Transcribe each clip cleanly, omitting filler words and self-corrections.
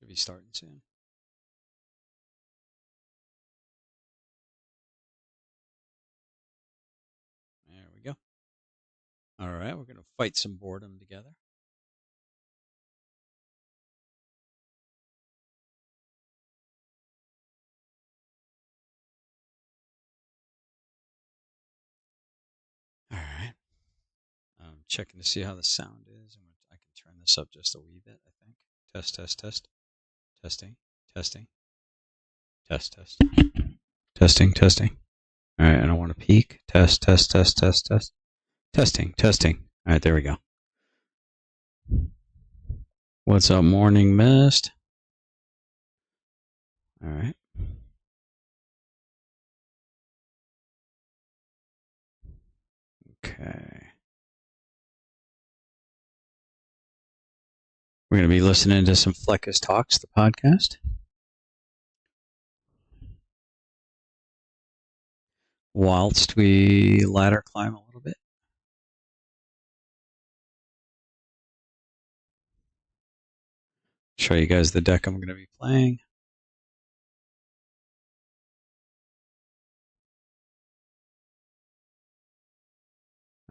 Should be starting soon. There we go. All right, we're going to fight some boredom together. All right. I'm checking to see how the sound is. I can turn this up just a wee bit, I think. Test, test, test. Testing, testing. Test, test. Testing, testing. All right, I don't want to peak. Test, test, test, test, test. Testing, testing. All right, there we go. What's up, morning mist? All right. Okay. We're going to be listening to some Fleckus Talks, the podcast. Whilst we ladder climb a little bit. Show you guys the deck I'm going to be playing.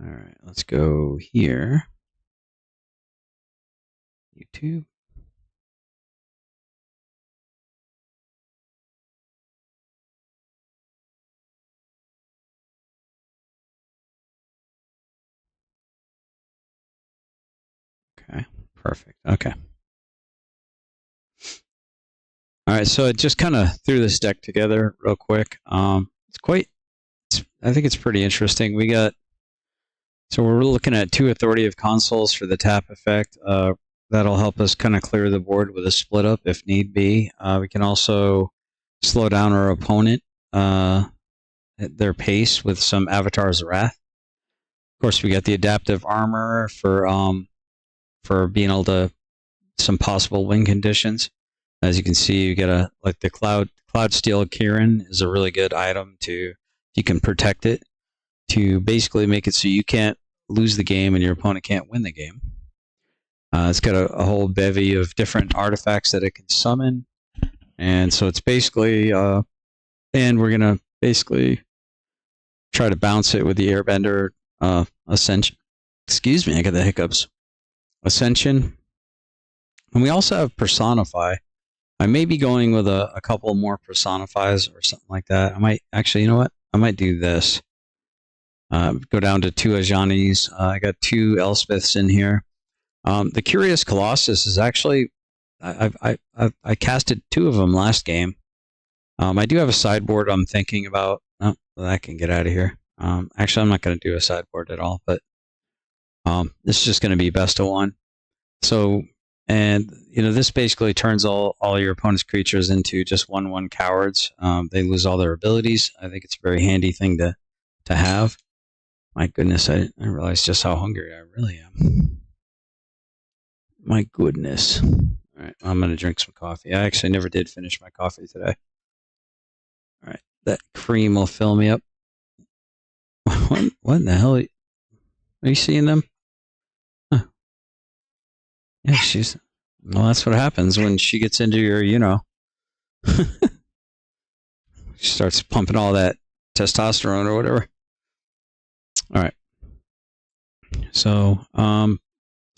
All right, let's go here. YouTube. Okay, perfect. Okay. All right, so I just kind of threw this deck together real quick. I think it's pretty interesting. So we're looking at 2 Authority of Consuls for the tap effect. That'll help us kind of clear the board with a split up if need be. We can also slow down our opponent at their pace with some Avatar's Wrath. Of course, we got the Adaptive Armor for being able to some possible win conditions. As you can see, you get the Cloud Steel Kieran is a really good item you can protect it to basically make it so you can't lose the game and your opponent can't win the game. It's got a whole bevy of different artifacts that it can summon, and so it's basically and we're gonna basically try to bounce it with the Airbender Ascension. Excuse me, I got the hiccups. Ascension, and we also have Personify. I may be going with a couple more Personifies or something like that. I might actually, you know what? I might do this. Go down to 2 Ajanis. I got 2 Elspeths in here. The Curious Colossus is actually, I casted 2 of them last game. I do have a sideboard I'm thinking about. Oh, that can get out of here. Actually, I'm not going to do a sideboard at all, but this is just going to be best of 1. So, and this basically turns all your opponent's creatures into just 1/1 cowards. They lose all their abilities. I think it's a very handy thing to have. My goodness, I didn't realize just how hungry I really am. My goodness. All right, I'm going to drink some coffee. I actually never did finish my coffee today. All right, that cream will fill me up. What in the hell? Are you seeing them? Huh. Yeah, well, that's what happens when she gets into your, she starts pumping all that testosterone or whatever. All right. So, what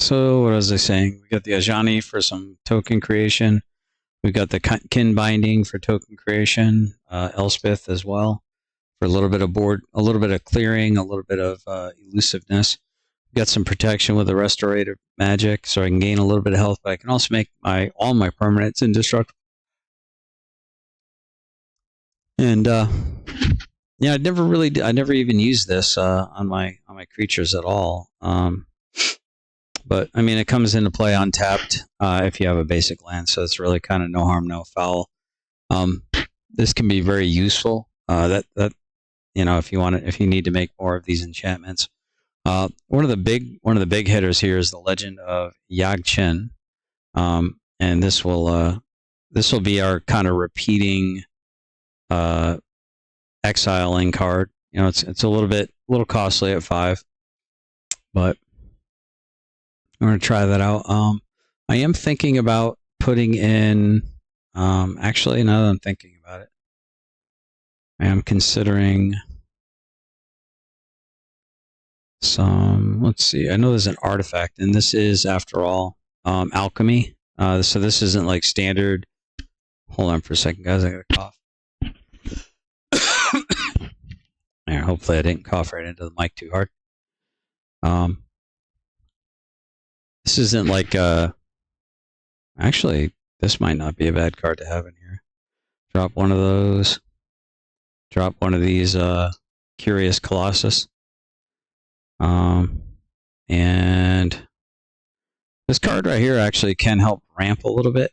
was I saying? We got the Ajani for some token creation. We got the Kin Binding for token creation. Elspeth as well for a little bit of board, a little bit of clearing, a little bit of elusiveness. We got some protection with the Restorative Magic, so I can gain a little bit of health, but I can also make all my permanents indestructible. And yeah, I never even used this on my creatures at all. But I mean, it comes into play untapped if you have a basic land, so it's really kind of no harm, no foul. This can be very useful. If you need to make more of these enchantments. One of the big hitters here is the Legend of Yagchen, and this will be our kind of repeating exiling card. It's a little costly at 5, but I'm going to try that out. I am thinking about putting in, actually, now that I'm thinking about it, I am considering some, let's see, I know there's an artifact, and this is, after all, alchemy. So this isn't like standard. Hold on for a second, guys, I got a cough. There, hopefully I didn't cough right into the mic too hard. This isn't like, actually, this might not be a bad card to have in here. Drop one of those. Drop one of these Curious Colossus. And this card right here actually can help ramp a little bit.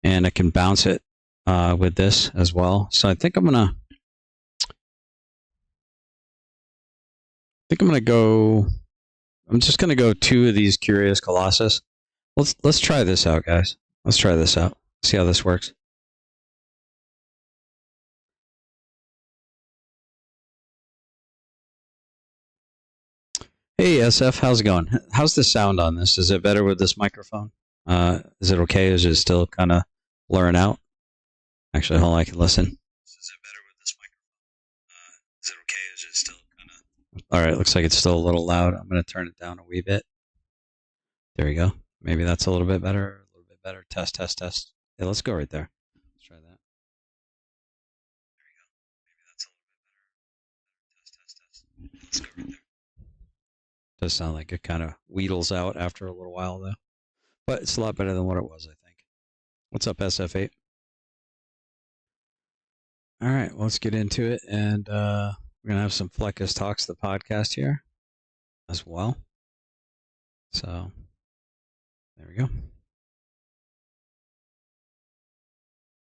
And I can bounce it with this as well. So I think I'm gonna go. I'm just gonna go 2 of these Curious Colossus. Let's try this out, guys. Let's try this out. See how this works. Hey SF, how's it going? How's the sound on this? Is it better with this microphone? Is it okay? Is it still kind of blurring out? Actually, hold on, I can listen. Is it better with this microphone? Is it okay? Is it still kind of... All right, looks like it's still a little loud. I'm going to turn it down a wee bit. There we go. Maybe that's a little bit better. A little bit better. Test, test, test. Yeah, let's go right there. Let's try that. There we go. Maybe that's a little bit better. Test, test, test. Let's go right there. Does sound like it kind of wheedles out after a little while, though. But it's a lot better than what it was, I think. What's up, SF8? All right, well, let's get into it. And we're going to have some Fleckus Talks, the podcast here as well. So there we go.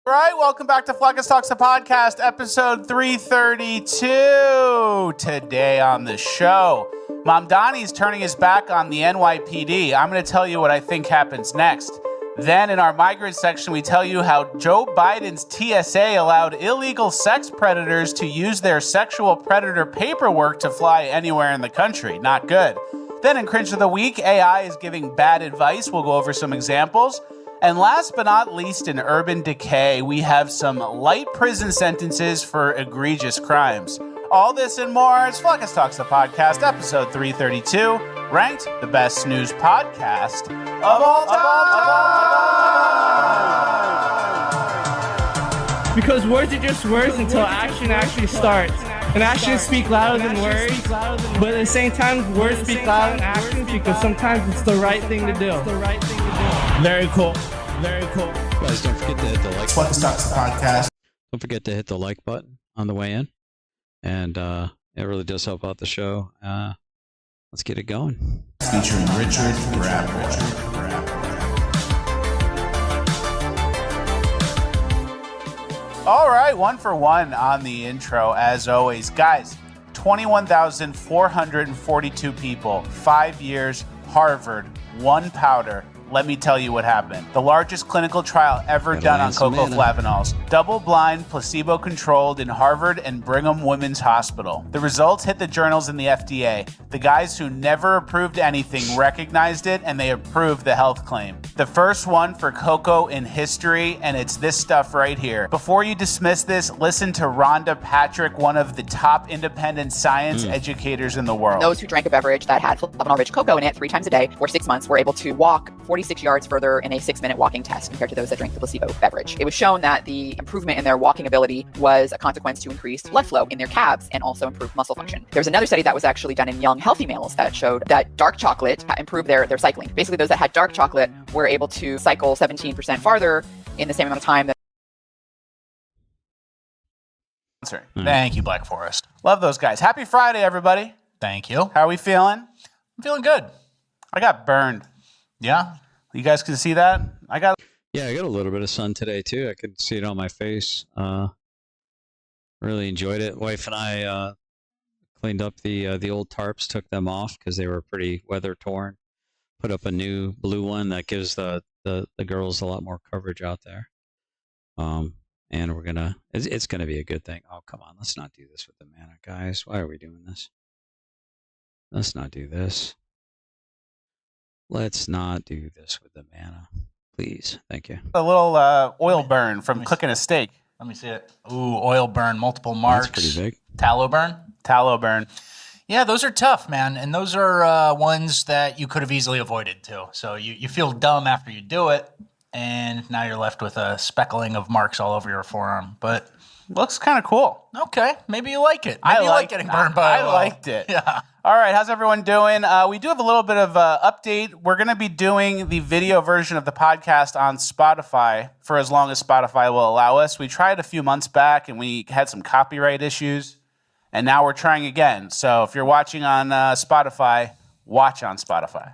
All right, welcome back to Fleckus Talks, the podcast, episode 332. Today on the show, Mamdani's turning his back on the NYPD. I'm going to tell you what I think happens next. Then in our migrant section, we tell you how Joe Biden's TSA allowed illegal sex predators to use their sexual predator paperwork to fly anywhere in the country. Not good. Then in Cringe of the Week, AI is giving bad advice. We'll go over some examples. And last but not least, in Urban Decay, we have some light prison sentences for egregious crimes. All this and more is Fleckus Talks, the podcast, episode 332, ranked the best snooze podcast of all time. Because words are just words until action actually starts. And actions speak louder than words, but at the same time, words speak louder than actions because sometimes it's the right thing to do. Very cool. Very cool. Guys, don't forget to hit the like button. Fleckus Talks, the podcast. Don't forget to hit the like button on the way in. And it really does help out the show. Let's get it going. Featuring Richard Rapp. All right, 1 for 1 on the intro, as always. Guys, 21,442 people, 5 years, Harvard, 1 powder. Let me tell you what happened. The largest clinical trial ever done on cocoa flavanols. Double-blind, placebo-controlled in Harvard and Brigham Women's Hospital. The results hit the journals in the FDA. The guys who never approved anything recognized it, and they approved the health claim. The first one for cocoa in history, and it's this stuff right here. Before you dismiss this, listen to Rhonda Patrick, one of the top independent science educators in the world. Those who drank a beverage that had flavanol-rich cocoa in it 3 times a day for 6 months were able to walk 46 yards further in a 6-minute walking test compared to those that drank the placebo beverage. It was shown that the improvement in their walking ability was a consequence to increased blood flow in their calves and also improved muscle function. There's another study that was actually done in young, healthy males that showed that dark chocolate improved their cycling. Basically, those that had dark chocolate were able to cycle 17% farther in the same amount of time. Thank you, Black Forest. Love those guys. Happy Friday, everybody. Thank you. How are we feeling? I'm feeling good. I got burned. Yeah? You guys can see that? I got a little bit of sun today, too. I could see it on my face. Really enjoyed it. Wife and I cleaned up the old tarps, took them off because they were pretty weather-torn. Put up a new blue one that gives the girls a lot more coverage out there. And we're gonna, it's gonna be a good thing. Oh, come on, let's not do this with the mana, guys. Why are we doing this? Let's not do this. Let's not do this with the mana. Please. Thank you. A little oil burn from cooking a steak. Let me see it. Ooh, oil burn, multiple marks. That's pretty big. Tallow burn? Tallow burn. Yeah, those are tough, man. And those are ones that you could have easily avoided, too. So you feel dumb after you do it, and now you're left with a speckling of marks all over your forearm. But looks kind of cool. Okay, maybe you like it. Maybe you like getting burned by I oil. liked it. Yeah. All right, how's everyone doing? We do have a little bit of update. We're going to be doing the video version of the podcast on Spotify for as long as Spotify will allow us. We tried a few months back, and we had some copyright issues, and now we're trying again. So if you're watching on Spotify, watch on Spotify.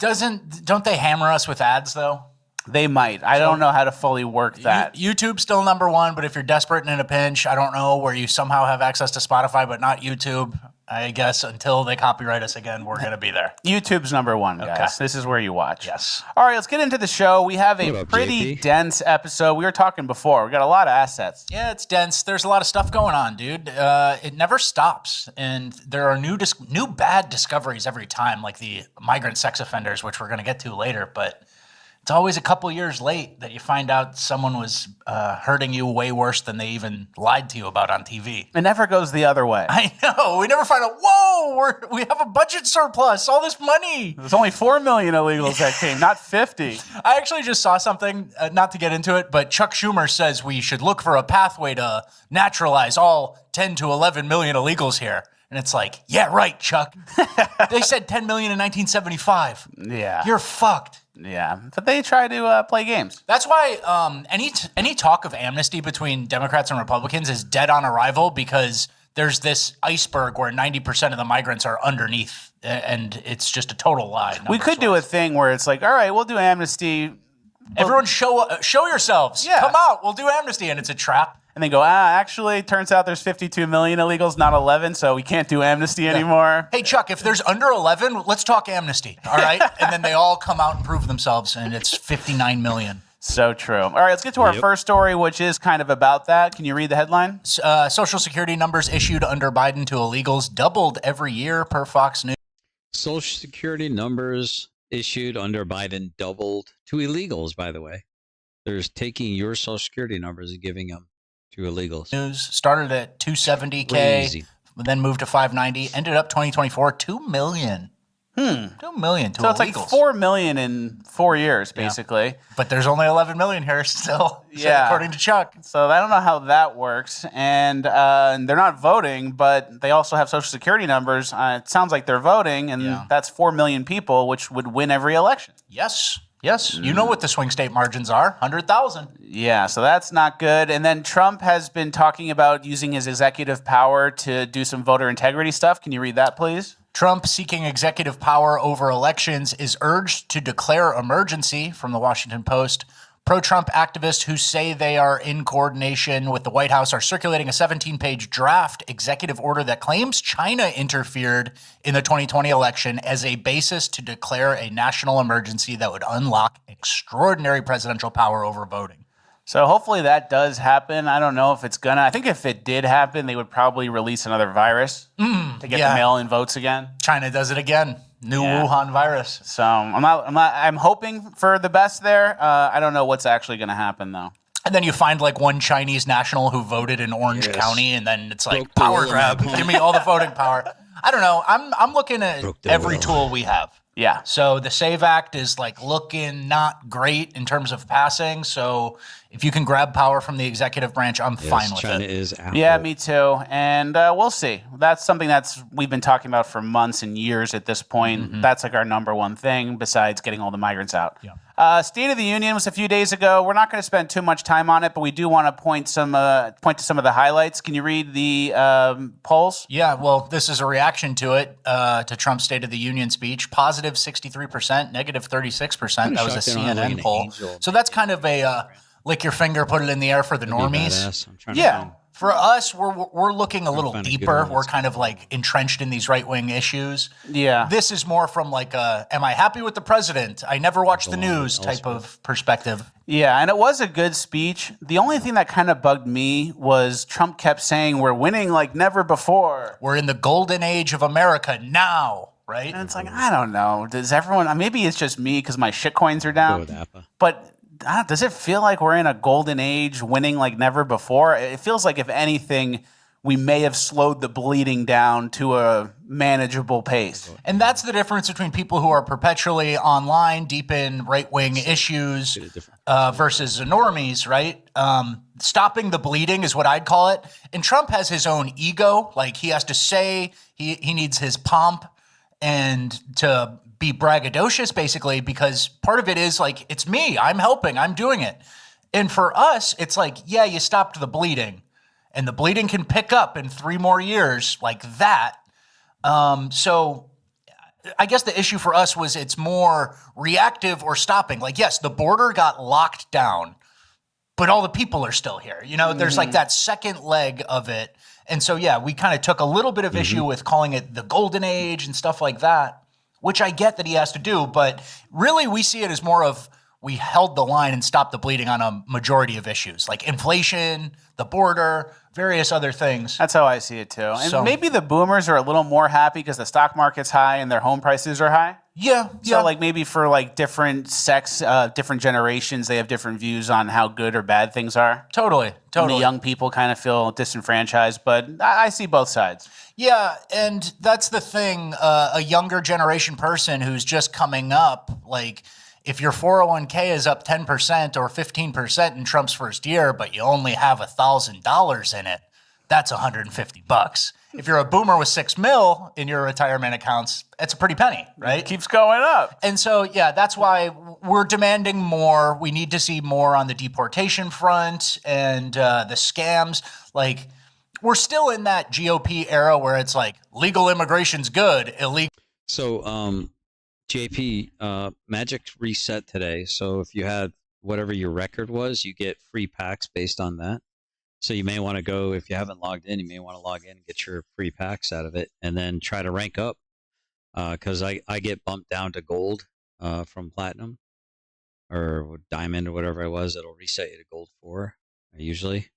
Don't they hammer us with ads, though? They might. I don't know how to fully work that. YouTube's still number one, but if you're desperate and in a pinch, I don't know where you somehow have access to Spotify, but not YouTube. I guess until they copyright us again, we're going to be there. YouTube's number one, guys. Okay. This is where you watch. Yes. All right, let's get into the show. We have a What up, pretty JP? dense episode. We were talking before. We got a lot of assets. Yeah, it's dense. There's a lot of stuff going on, dude. It never stops, and there are new bad discoveries every time, like the migrant sex offenders, which we're going to get to later. But it's always a couple years late that you find out someone was hurting you way worse than they even lied to you about on TV. It never goes the other way. I know. We never find out. Whoa, we have a budget surplus. All this money. There's only 4 million illegals that came, not 50. I actually just saw something, not to get into it, but Chuck Schumer says we should look for a pathway to naturalize all 10 to 11 million illegals here. And it's like, yeah, right, Chuck. They said 10 million in 1975. Yeah. You're fucked. Yeah. But they try to play games. That's why any talk of amnesty between Democrats and Republicans is dead on arrival, because there's this iceberg where 90% of the migrants are underneath, and it's just a total lie. We could do a thing where it's like, all right, we'll do amnesty. Everyone show yourselves. Yeah. Come out. We'll do amnesty. And it's a trap. And then go, actually, turns out there's 52 million illegals, not 11, so we can't do amnesty anymore. Hey, Chuck, if there's under 11, let's talk amnesty. All right. And then they all come out and prove themselves, and it's 59 million. So true. All right, let's get to our first story, which is kind of about that. Can you read the headline? Social Security numbers issued under Biden to illegals doubled every year per Fox News. Social Security numbers issued under Biden doubled to illegals, by the way. There's taking your Social Security numbers and giving them to illegals. News started at 270K, Crazy. then moved to 590, ended up 2024, 2 million. 2 million to So illegals. it's like 4 million in 4 years, basically. But there's only 11 million here still, Yeah. according to Chuck. So I don't know how that works. And they're not voting, but they also have Social Security numbers. It sounds like they're voting, and that's 4 million people, which would win every election. Yes. You know what the swing state margins are, 100,000. Yeah, so that's not good. And then Trump has been talking about using his executive power to do some voter integrity stuff. Can you read that, please? Trump, seeking executive power over elections, is urged to declare emergency, from the Washington Post. Pro-Trump activists who say they are in coordination with the White House are circulating a 17-page draft executive order that claims China interfered in the 2020 election as a basis to declare a national emergency that would unlock extraordinary presidential power over voting. So hopefully that does happen. I don't know if it's gonna. I think if it did happen, they would probably release another virus to get the mail-in votes again. China does it again. New Wuhan virus. So I'm hoping for the best there. I don't know what's actually going to happen though. And then you find like one Chinese national who voted in Orange County, and then it's like Broke the power will grab. in my Give me all the voting power. I don't know. I'm looking at Broke the every will. tool we have. Yeah. So the SAVE Act is like looking not great in terms of passing. So if you can grab power from the executive branch, I'm fine with China it. is out. Yeah, me too. And we'll see. That's something we've been talking about for months and years at this point. That's like our number one thing besides getting all the migrants out. Yeah. State of the Union was a few days ago. We're not going to spend too much time on it, but we do want to point to some of the highlights. Can you read the polls? Yeah, well, this is a reaction to it, to Trump's State of the Union speech. Positive 63%, negative 36%. That was a shocked they don't have, like, CNN an poll. angel. So that's kind of a lick your finger, put it in the air for the normies. Badass. I'm trying to Yeah. find- For us, we're looking a little find a good deeper. one. We're kind of like entrenched in these right-wing issues. Yeah. This is more from like am I happy with the president? I never watch the news type of perspective. Yeah, and it was a good speech. The only thing that kind of bugged me was Trump kept saying we're winning like never before. We're in the golden age of America now. right? And it's like, I don't know. Does everyone, maybe it's just me because my shit coins are Go down. with APA. But does it feel like we're in a golden age, winning like never before? It feels like, if anything, we may have slowed the bleeding down to a manageable pace. And that's the difference between people who are perpetually online, deep in right-wing issues, versus the normies, right? Stopping the bleeding is what I'd call it. And Trump has his own ego. Like, he has to say he needs his pomp and to be braggadocious, basically, because part of it is like, it's me. I'm helping. I'm doing it. And for us, it's like, yeah, you stopped the bleeding. And the bleeding can pick up in 3 more years like that. So I guess the issue for us was it's more reactive or stopping. Like, yes, the border got locked down, but all the people are still here. You know, there's like that second leg of it. And so, yeah, we kind of took a little bit of issue with calling it the golden age and stuff like that, which I get that he has to do. But really, we see it as more of, we held the line and stopped the bleeding on a majority of issues, like inflation, the border, various other things. That's how I see it too. And So- maybe the boomers are a little more happy because the stock market's high and their home prices are high. Yeah. So like maybe for like different different generations, they have different views on how good or bad things are. Totally. And the young people kind of feel disenfranchised, but I see both sides. Yeah, and that's the thing. A younger generation person who's just coming up, like, if your 401k is up 10% or 15% in Trump's first year, but you only have $1,000 in it, that's $150. If you're a boomer with $6 million in your retirement accounts, it's a pretty penny, right? It keeps going up. And so, yeah, that's why we're demanding more. We need to see more on the deportation front and the scams. Like, we're still in that GOP era where it's like, legal immigration's good, illegal. So, JP, Magic reset today. So if you had whatever your record was, you get free packs based on that. So you may want to go, if you haven't logged in, you may want to log in and get your free packs out of it, and then try to rank up. Because I get bumped down to gold from platinum or diamond or whatever I was. It'll reset you to gold 4 usually.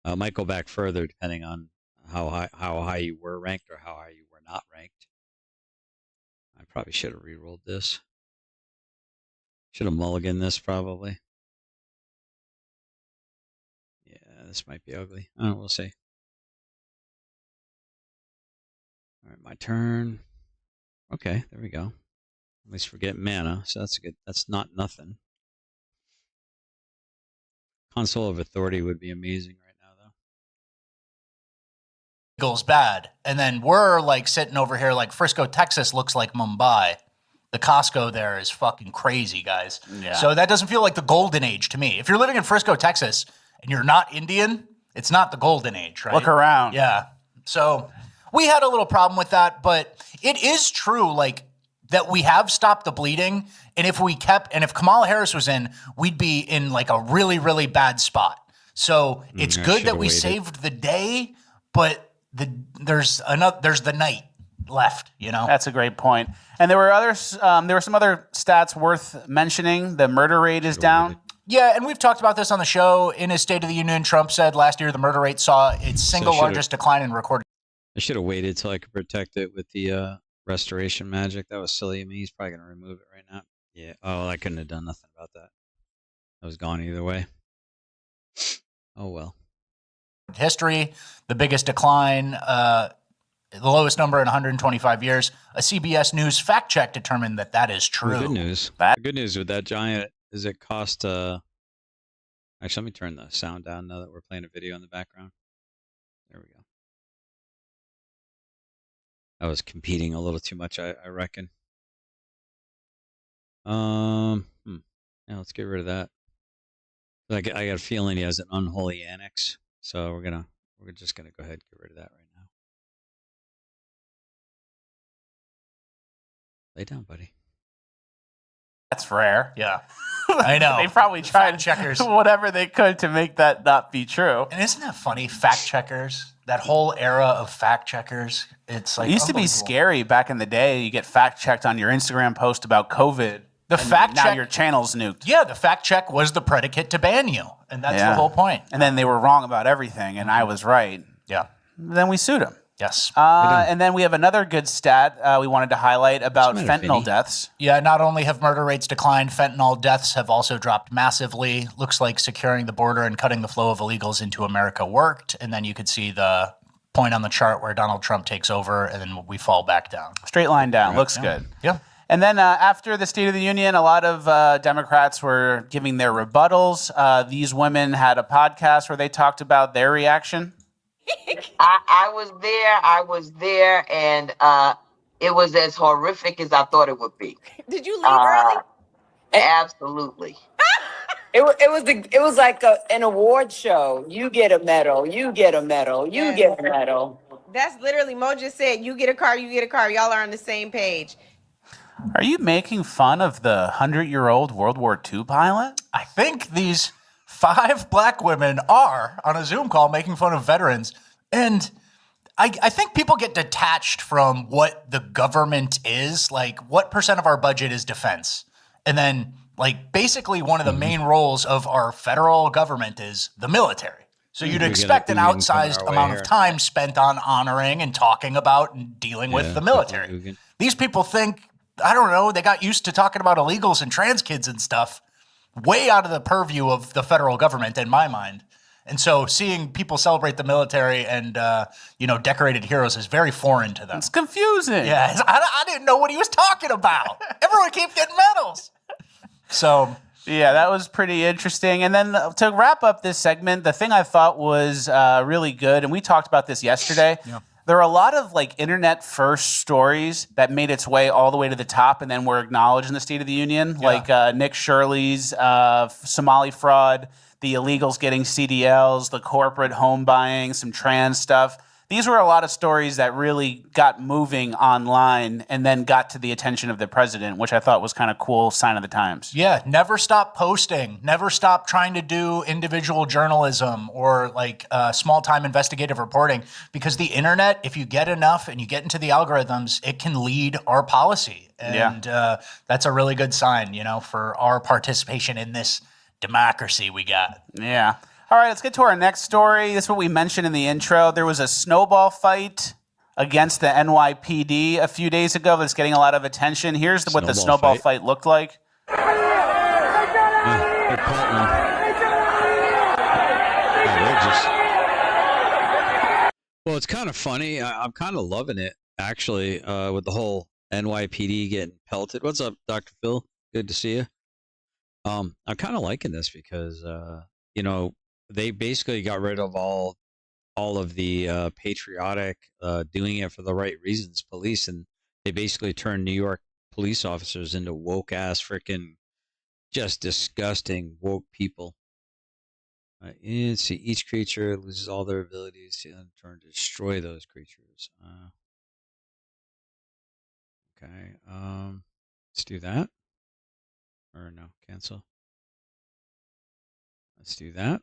Might go back further depending on how high you were ranked or how high you were not ranked. I probably should have re-rolled this. Should have mulliganed this probably. Yeah, this might be ugly. I don't know, we'll see. All right, my turn. Okay, there we go. At least we're getting mana, so that's good. That's not nothing. Console of Authority would be amazing right now, though. Goes bad. And then we're like sitting over here like Frisco, Texas looks like Mumbai. The Costco there is fucking crazy, guys. Yeah. So that doesn't feel like the golden age to me. If you're living in Frisco, Texas, and you're not Indian, it's not the golden age, right? Look around. Yeah. So we had a little problem with that, but it is true, like, that we have stopped the bleeding. And if if Kamala Harris was in, we'd be in like a really, really bad spot. So it's I good that should've we waited. saved the day, but there's the night left, you know? That's a great point. And there were others. There were some other stats worth mentioning. The murder rate is down. Yeah, and we've talked about this on the show. In his State of the Union, Trump said last year the murder rate saw its single should've- largest decline in recorded. I should have waited till I could protect it with the restoration magic. That was silly of me. He's probably going to remove it right now. Yeah. Oh, I couldn't have done nothing about that. I was gone either way. Oh, well. history, the biggest decline, the lowest number in 125 years. A CBS News fact check determined that is true. Well, good news. The good news with that giant is it cost. Actually, let me turn the sound down now that we're playing a video in the background. There we go. I was competing a little too much, I reckon. Yeah, let's get rid of that. I got a feeling he has an unholy annex, so we're just gonna go ahead and get rid of that right now. Lay down, buddy. That's rare. Yeah, I know. They probably tried Fact checkers. whatever they could to make that not be true. And isn't that funny? Fact checkers, that whole era of fact checkers. It's like It used to be unbelievable. scary back in the day. You get fact checked on your Instagram post about COVID. The and fact now check- your channel's nuked. Yeah, the fact check was the predicate to ban you, and that's Yeah. the whole point. And then they were wrong about everything, and I was right. Yeah. Then we sued them. Yes. And then we have another good stat we wanted to highlight about fentanyl deaths. Yeah, not only have murder rates declined, fentanyl deaths have also dropped massively. Looks like securing the border and cutting the flow of illegals into America worked. And then you could see the point on the chart where Donald Trump takes over, and then we fall back down. Straight line down. Looks good. Yeah. And then after the State of the Union, a lot of Democrats were giving their rebuttals. These women had a podcast where they talked about their reaction. I was there, and it was as horrific as I thought it would be. Did you leave early? Absolutely. It was like an award show. You get a medal. You get a medal. You get a medal. That's literally, Mo just said, you get a car, you get a car. Y'all are on the same page. Are you making fun of the 100-year-old World War II pilot? I think these 5 black women are on a Zoom call making fun of veterans. And I think people get detached from what the government is. Like, what percent of our budget is defense? And then, like, basically one of the main roles of our federal government is the military. So you'd expect an outsized amount of time spent on honoring and talking about and dealing with the military. These people think, I don't know, they got used to talking about illegals and trans kids and stuff, way out of the purview of the federal government in my mind. And so seeing people celebrate the military and, decorated heroes is very foreign to them. It's confusing. Yeah, I didn't know what he was talking about. Everyone keeps getting medals. So, yeah, that was pretty interesting. And then to wrap up this segment, the thing I thought was really good, and we talked about this yesterday, there are a lot of like internet first stories that made its way all the way to the top and then were acknowledged in the State of the Union, like Nick Shirley's Somali fraud, the illegals getting CDLs, the corporate home buying, some trans stuff. These were a lot of stories that really got moving online and then got to the attention of the president, which I thought was kind of cool sign of the times. Yeah, never stop posting. Never stop trying to do individual journalism or like small-time investigative reporting, because the internet, if you get enough and you get into the algorithms, it can lead our policy. And that's a really good sign, for our participation in this democracy we got. Yeah. All right, let's get to our next story. This is what we mentioned in the intro. There was a snowball fight against the NYPD a few days ago that's getting a lot of attention. Here's what the snowball fight looked like. Well, it's kind of funny. I'm kind of loving it, actually, with the whole NYPD getting pelted. What's up, Dr. Phil? Good to see you. I'm kind of liking this because, they basically got rid of all of the patriotic, doing it for the right reasons police, and they basically turned New York police officers into woke ass freaking just disgusting woke people. And see, each creature loses all their abilities to in turn destroy those creatures. Okay, let's do that. Or no, cancel. Let's do that.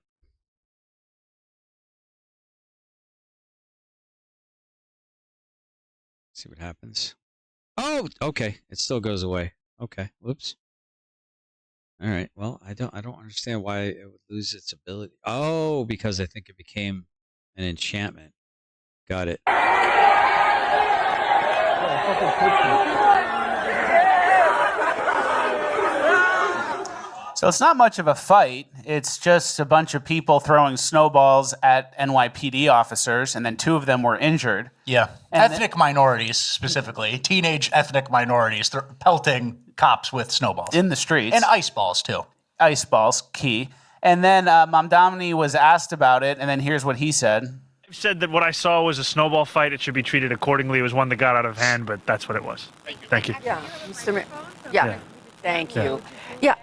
See what happens. Oh, okay. It still goes away. Okay. Whoops. All right. Well, I don't understand why it would lose its ability. Oh, because I think it became an enchantment. Got it. So it's not much of a fight. It's just a bunch of people throwing snowballs at NYPD officers, and then 2 of them were injured. Yeah. Ethnic minorities, specifically. Teenage ethnic minorities pelting cops with snowballs. In the streets. And ice balls, too. Ice balls, key. And then Mamdani was asked about it, and then here's what he said. I've said that what I saw was a snowball fight. It should be treated accordingly. It was one that got out of hand, but that's what it was. Thank you. Yeah, Mr. Mayor. Yeah. Thank you. Yeah.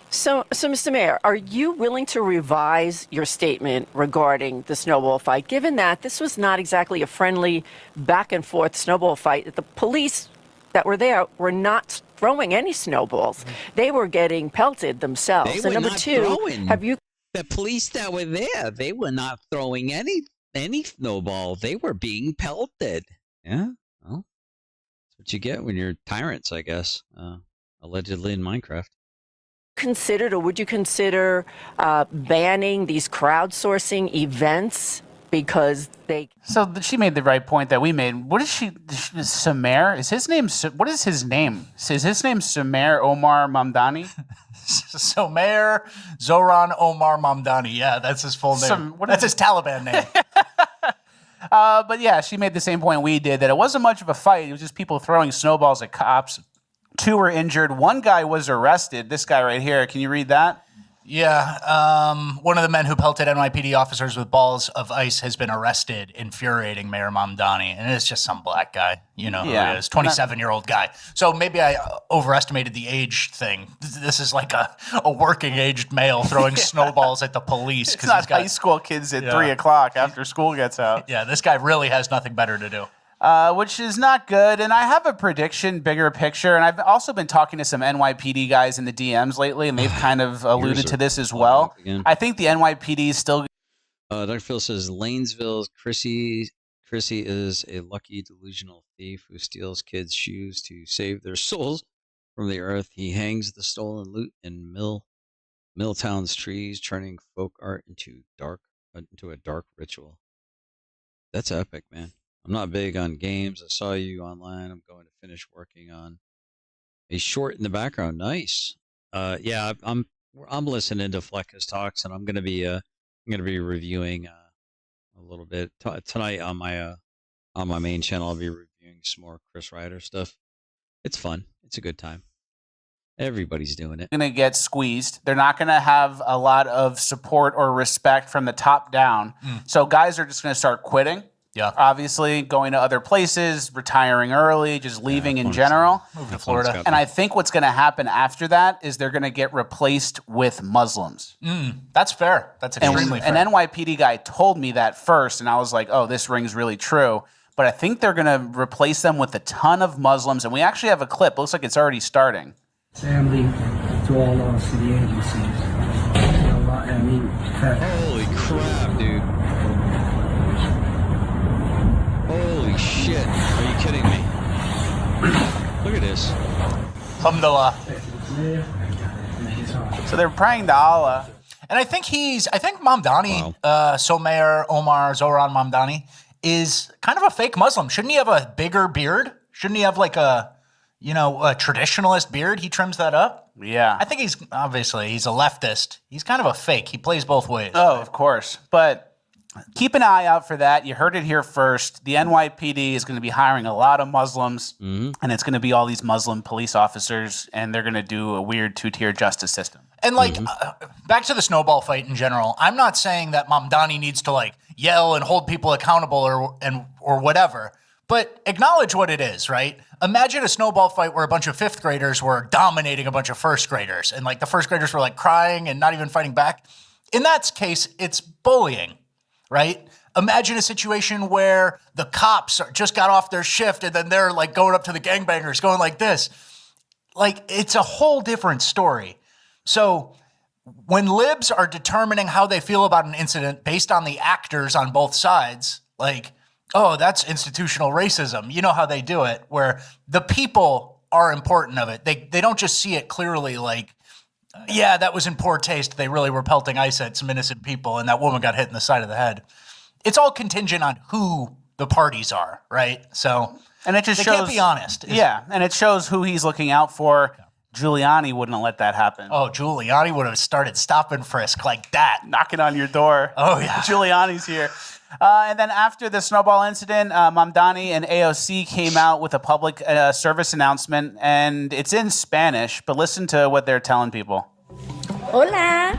So, Mr. Mayor, are you willing to revise your statement regarding the snowball fight, given that this was not exactly a friendly back-and-forth snowball fight, that the police that were there were not throwing any snowballs. They were getting pelted themselves. They were and number not 2, throwing. have you... The police that were there, they were not throwing any snowball. They were being pelted. Yeah. Well, that's what you get when you're tyrants, I guess. Allegedly in Minecraft. Considered, or would you consider banning these crowdsourcing events because they. So she made the right point that we made. What is she? Samer? Is his name? What is his name? Is his name Samer Omar Mamdani? Somer Zoran Omar Mamdani. Yeah, that's his full name. That's his Taliban name. But yeah, she made the same point we did, that it wasn't much of a fight. It was just people throwing snowballs at cops. 2 were injured. 1 guy was arrested. This guy right here. Can you read that? Yeah, one of the men who pelted NYPD officers with balls of ice has been arrested, infuriating Mayor Mamdani. And it's just some black guy, you know who he is, 27-year-old guy. So maybe I overestimated the age thing. This is like a working-aged male throwing snowballs at the police. It's not high school kids at 3 o'clock after school gets out. Yeah, this guy really has nothing better to do. Which is not good. And I have a prediction, bigger picture. And I've also been talking to some NYPD guys in the DMs lately, and they've kind of alluded to this as well. I think the NYPD is still. Dr. Phil says Lanesville's Chrissy is a lucky delusional thief who steals kids' shoes to save their souls from the earth. He hangs the stolen loot in Milltown's trees, turning folk art into a dark ritual. That's epic, man. I'm not big on games. I saw you online. I'm going to finish working on a short in the background. Nice. Yeah, I'm listening to Flecka's talks, and I'm gonna be reviewing a little bit tonight on my main channel. I'll be reviewing some more Chris Ryder stuff. It's fun. It's a good time. Everybody's doing it. Going to get squeezed. They're not going to have a lot of support or respect from the top down. So guys are just going to start quitting. Yeah. Obviously, going to other places, retiring early, just leaving in general. Move to Florida. And I think what's going to happen after that is they're going to get replaced with Muslims. That's fair. That's extremely fair. An NYPD guy told me that first, and I was like, oh, this rings really true. But I think they're going to replace them with a ton of Muslims. And we actually have a clip. It looks like it's already starting. Family to all our city agencies. Holy crap, dude. Holy shit. Are you kidding me? Look at this. Alhamdulillah. So they're praying to Allah. And I think Mamdani, Somer Omar Zoran Mamdani, is kind of a fake Muslim. Shouldn't he have a bigger beard? Shouldn't he have like a traditionalist beard? He trims that up. Yeah. I think he's a leftist. He's kind of a fake. He plays both ways. Oh, of course. But keep an eye out for that. You heard it here first. The NYPD is going to be hiring a lot of Muslims, and it's going to be all these Muslim police officers, and they're going to do a weird 2-tier justice system. And back to the snowball fight in general, I'm not saying that Mamdani needs to yell and hold people accountable or whatever, but acknowledge what it is, right? Imagine a snowball fight where a bunch of 5th graders were dominating a bunch of 1st graders, and the 1st graders were crying and not even fighting back. In that case, it's bullying. Right? Imagine a situation where the cops just got off their shift and then they're going up to the gangbangers going like this. It's a whole different story. So when libs are determining how they feel about an incident based on the actors on both sides, oh, that's institutional racism. You know how they do it, where the people are important of it. They don't just see it clearly yeah, that was in poor taste. They really were pelting ice at some innocent people, and that woman got hit in the side of the head. It's all contingent on who the parties are, right? So, and it just they shows, can't be honest. Yeah, and it shows who he's looking out for. Yeah. Giuliani wouldn't have let that happen. Oh, Giuliani would have started stop and frisk like that. Knocking on your door. Oh, yeah. Giuliani's here. And then after the snowball incident, Mamdani and AOC came out with a public service announcement, and it's in Spanish, but listen to what they're telling people. Hola.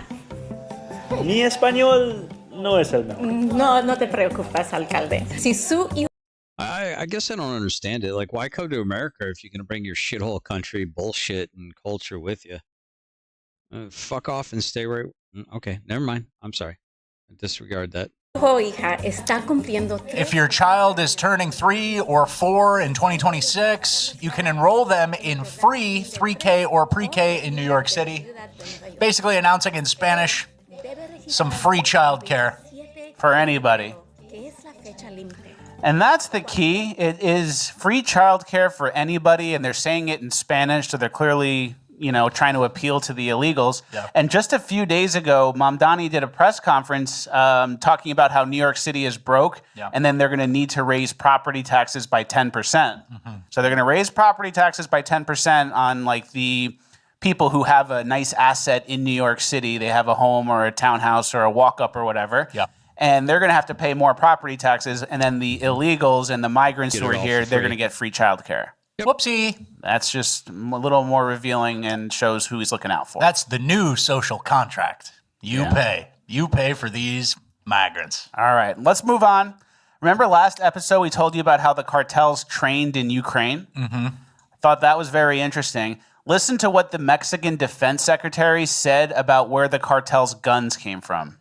Mi español no es el mejor. No te preocupes, alcalde. Si su... I guess I don't understand it. Why come to America if you're going to bring your shithole country bullshit and culture with you? Fuck off and stay right... Okay, never mind. I'm sorry. I disregard that. If your child is turning 3 or 4 in 2026, you can enroll them in free 3K or pre-K in New York City. Basically announcing in Spanish some free childcare for anybody. And that's the key. It is free childcare for anybody, and they're saying it in Spanish, so they're clearly trying to appeal to the illegals. Yeah. And just a few days ago, Mamdani did a press conference talking about how New York City is broke, and then they're going to need to raise property taxes by 10%. Mm-hmm. So they're going to raise property taxes by 10% on like the people who have a nice asset in New York City. They have a home or a townhouse or a walk-up or whatever. Yeah. And they're going to have to pay more property taxes. And then the illegals and the migrants who are here, they're going to get free childcare. Yep. Whoopsie. That's just a little more revealing and shows who he's looking out for. That's the new social contract. You pay. You pay for these migrants. All right. Let's move on. Remember last episode we told you about how the cartels trained in Ukraine? Mm-hmm. I thought that was very interesting. Listen to what the Mexican Defense Secretary said about where the cartel's guns came from.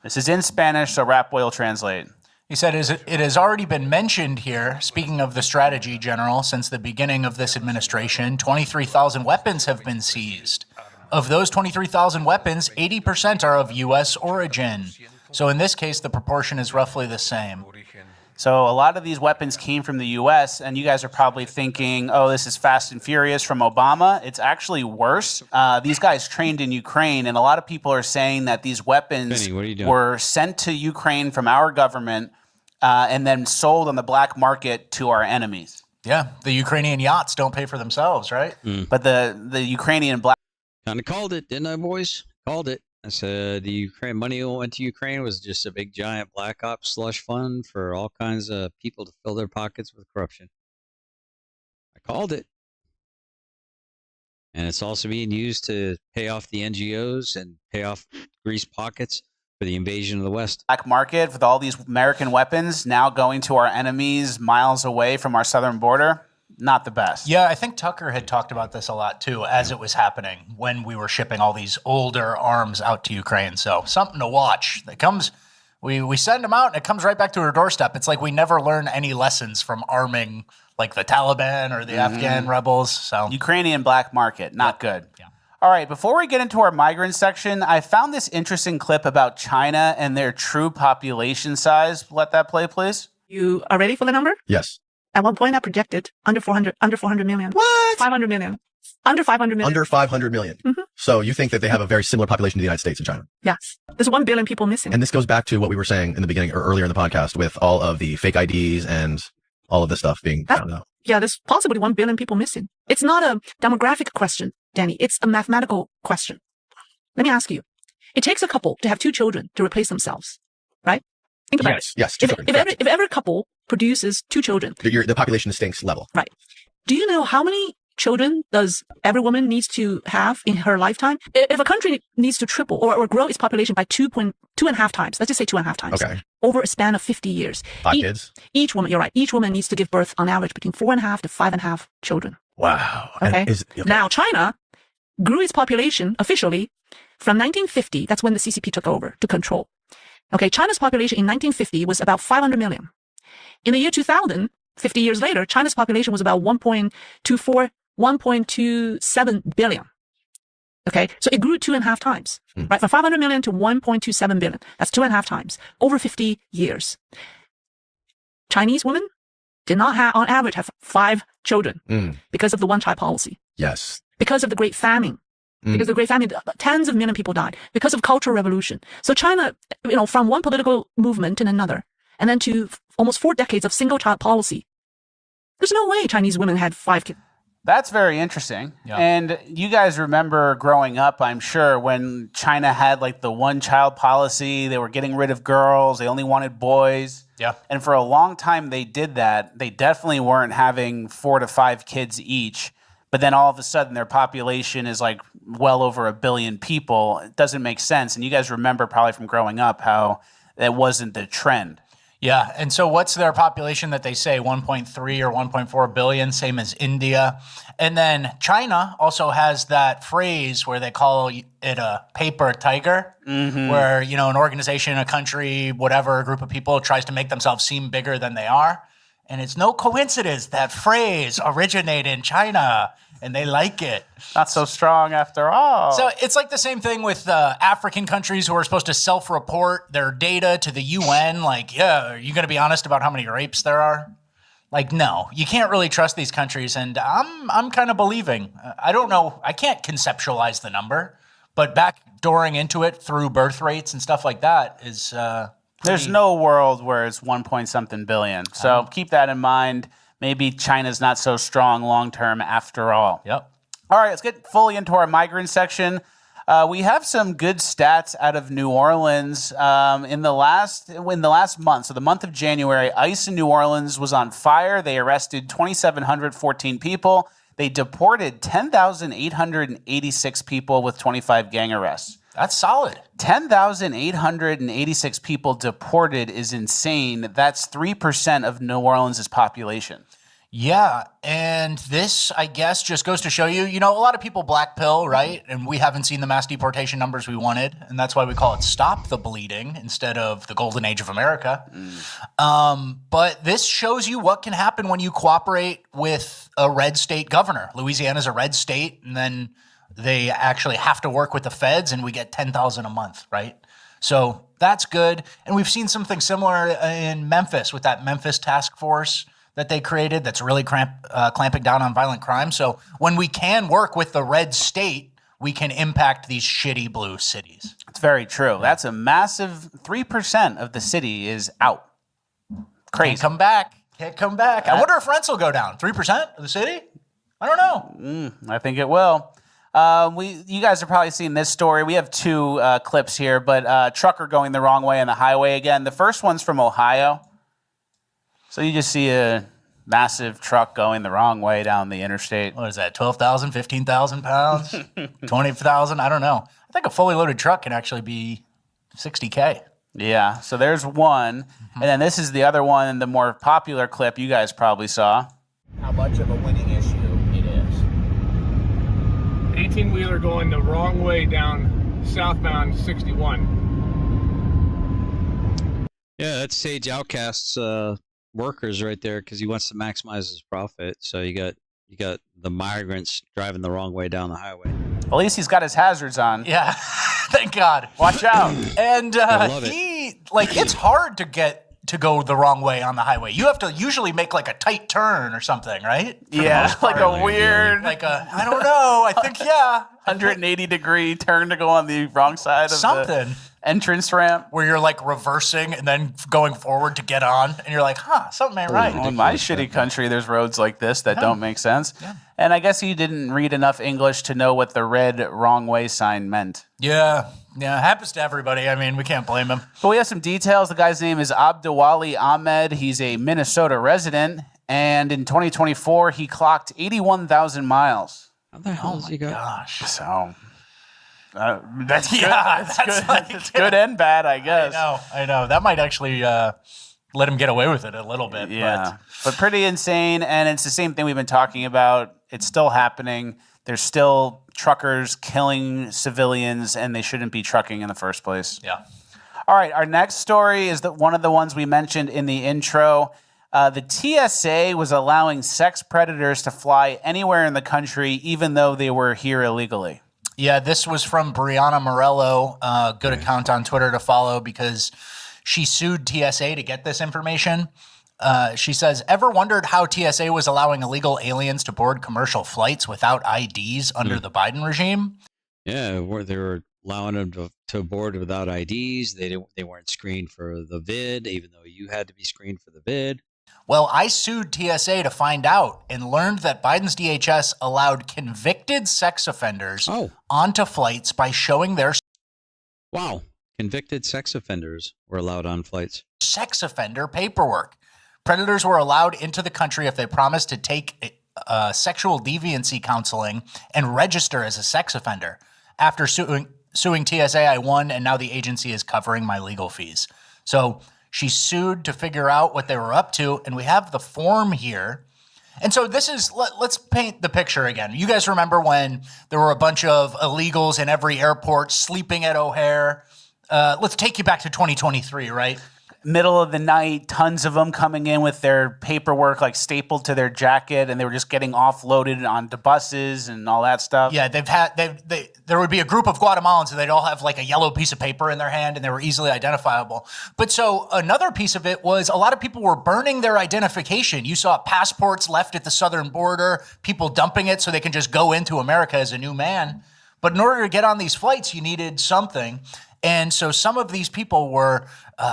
This is in Spanish, so Rap will translate. He said, it has already been mentioned here, speaking of the strategy, General, since the beginning of this administration, 23,000 weapons have been seized. Of those 23,000 weapons, 80% are of U.S. origin. So in this case, the proportion is roughly the same. So a lot of these weapons came from the U.S., and you guys are probably thinking, oh, this is Fast and Furious from Obama. It's actually worse. These guys trained in Ukraine, and a lot of people are saying that these weapons were sent to Ukraine from our government and then sold on the black market to our enemies. Yeah, the Ukrainian yachts don't pay for themselves, right? Mm. But the Ukrainian black... Kind of called it, didn't I, boys? Called it. I said the Ukraine money that went to Ukraine was just a big giant black ops slush fund for all kinds of people to fill their pockets with corruption. I called it. And it's also being used to pay off the NGOs and pay off grease pockets for the invasion of the West. Black market with all these American weapons now going to our enemies miles away from our southern border. Not the best. Yeah, I think Tucker had talked about this a lot too as it was happening when we were shipping all these older arms out to Ukraine. So something to watch. That comes, we send them out and it comes right back to our doorstep. It's like we never learn any lessons from arming like the Taliban or the Afghan rebels. So Ukrainian black market, not good. Yeah. All right, before we get into our migrant section, I found this interesting clip about China and their true population size. Let that play, please. You are ready for the number? Yes. At one point, I projected under 400 million. What? 500 million. Under 500 million. Under 500 million. Mm-hmm. So you think that they have a very similar population to the United States and China? Yes. There's 1 billion people missing. And this goes back to what we were saying in the beginning or earlier in the podcast with all of the fake IDs and all of this stuff being found out. Yeah, there's possibly 1 billion people missing. It's not a demographic question, Danny. It's a mathematical question. Let me ask you. It takes a couple to have 2 children to replace themselves, right? Think about it. Yes. If every couple produces 2 children. The population stinks level. Right. Do you know how many children does every woman needs to have in her lifetime? If a country needs to triple or grow its population by 2.5 times, let's just say 2.5 times, over a span of 50 years. 5 kids? Each woman, you're right, each woman needs to give birth on average between 4.5 to 5.5 children. Wow. Okay. Now, China grew its population officially from 1950. That's when the CCP took over to control. Okay, China's population in 1950 was about 500 million. In the year 2000, 50 years later, China's population was about 1.27 billion. Okay, so it grew 2.5 times, right? From 500 million to 1.27 billion. That's 2.5 times over 50 years. Chinese women did not have, on average, have 5 children because of the one-child policy. Yes. Because of the Great Famine. Because of the Great Famine, tens of million people died because of Cultural Revolution. So China, from one political movement to another, and then to almost 4 decades of single-child policy, there's no way Chinese women had 5 kids. That's very interesting. Yeah. And you guys remember growing up, I'm sure, when China had like the one-child policy. They were getting rid of girls. They only wanted boys. Yeah. And for a long time, they did that. They definitely weren't having 4 to 5 kids each. But then all of a sudden, their population is like well over 1 billion people. It doesn't make sense. And you guys remember probably from growing up how that wasn't the trend. Yeah. And so what's their population that they say 1.3 or 1.4 billion, same as India. And then China also has that phrase where they call it a paper tiger, where, an organization, a country, whatever, a group of people tries to make themselves seem bigger than they are. And it's no coincidence that phrase originated in China, and they like it. Not so strong after all. So it's like the same thing with African countries who are supposed to self-report their data to the UN. Like, are you going to be honest about how many rapes there are? Like, no, you can't really trust these countries. And I'm kind of believing. I don't know. I can't conceptualize the number, but backdooring into it through birth rates and stuff like that is There's no world where it's 1 point something billion. So keep that in mind. Maybe China's not so strong long term after all. Yep. All right, let's get fully into our migrant section. We have some good stats out of New Orleans in the last month. So the month of January, ICE in New Orleans was on fire. They arrested 2,714 people. They deported 10,886 people with 25 gang arrests. That's solid. 10,886 people deported is insane. That's 3% of New Orleans' population. Yeah, and this, I guess, just goes to show you, a lot of people black pill, right? And we haven't seen the mass deportation numbers we wanted, and that's why we call it Stop the Bleeding instead of the Golden Age of America. But this shows you what can happen when you cooperate with a red state governor. Louisiana's a red state, and then they actually have to work with the feds, and we get $10,000 a month, right? So that's good. And we've seen something similar in Memphis with that Memphis task force that they created that's really clamping down on violent crime. So when we can work with the red state, we can impact these shitty blue cities. It's very true. That's a massive 3% of the city is out. Crazy. Can't come back. I wonder if rents will go down. 3% of the city? I don't know. I think it will. You guys have probably seen this story. We have two clips here, but trucker going the wrong way on the highway again. The first one's from Ohio. So you just see a massive truck going the wrong way down the interstate. What is that, 12,000, 15,000 pounds, 20,000? I don't know. I think a fully loaded truck can actually be $60K. Yeah, so there's one. And then this is the other one, the more popular clip you guys probably saw. How much of a winning issue it is. 18-wheeler going the wrong way down southbound 61. Yeah, that's Sage Outcast's workers right there because he wants to maximize his profit. So you got the migrants driving the wrong way down the highway. At least he's got his hazards on. Yeah, thank God. Watch out. And it's hard to go the wrong way on the highway. You have to usually make like a tight turn or something, right? Yeah, like a weird, I don't know. I think 180-degree turn to go on the wrong side of the entrance ramp, where you're like reversing and then going forward to get on, and you're like, something ain't right. In my shitty country, there's roads like this that don't make sense. Yeah. And I guess you didn't read enough English to know what the red wrong way sign meant. Yeah, happens to everybody. I mean, we can't blame him. But we have some details. The guy's name is Abdulwali Ahmed. He's a Minnesota resident, and in 2024, he clocked 81,000 miles. How the hell does he go? Gosh. So that's good. It's good and bad, I guess. I know. That might actually let him get away with it a little bit. Yeah, but pretty insane. And it's the same thing we've been talking about. It's still happening. There's still truckers killing civilians, and they shouldn't be trucking in the first place. Yeah. All right, our next story is one of the ones we mentioned in the intro. The TSA was allowing sex predators to fly anywhere in the country, even though they were here illegally. Yeah, this was from Brianna Morello, good account on Twitter to follow because she sued TSA to get this information. She says, ever wondered how TSA was allowing illegal aliens to board commercial flights without IDs under the Biden regime? Yeah, where they were allowing them to board without IDs. They weren't screened for the vid, even though you had to be screened for the vid. Well, I sued TSA to find out and learned that Biden's DHS allowed convicted sex offenders onto flights by showing their... Wow. Convicted sex offenders were allowed on flights. Sex offender paperwork. Predators were allowed into the country if they promised to take sexual deviancy counseling and register as a sex offender. After suing TSA, I won, and now the agency is covering my legal fees. So she sued to figure out what they were up to, and we have the form here. And so this is, let's paint the picture again. You guys remember when there were a bunch of illegals in every airport sleeping at O'Hare? Let's take you back to 2023, right? middle of the night, tons of them coming in with their paperwork like stapled to their jacket, and they were just getting offloaded onto buses and all that stuff. Yeah, there would be a group of Guatemalans and they'd all have like a yellow piece of paper in their hand and they were easily identifiable. But so another piece of it was a lot of people were burning their identification. You saw passports left at the southern border, people dumping it so they can just go into America as a new man. But in order to get on these flights, you needed something. And so some of these people were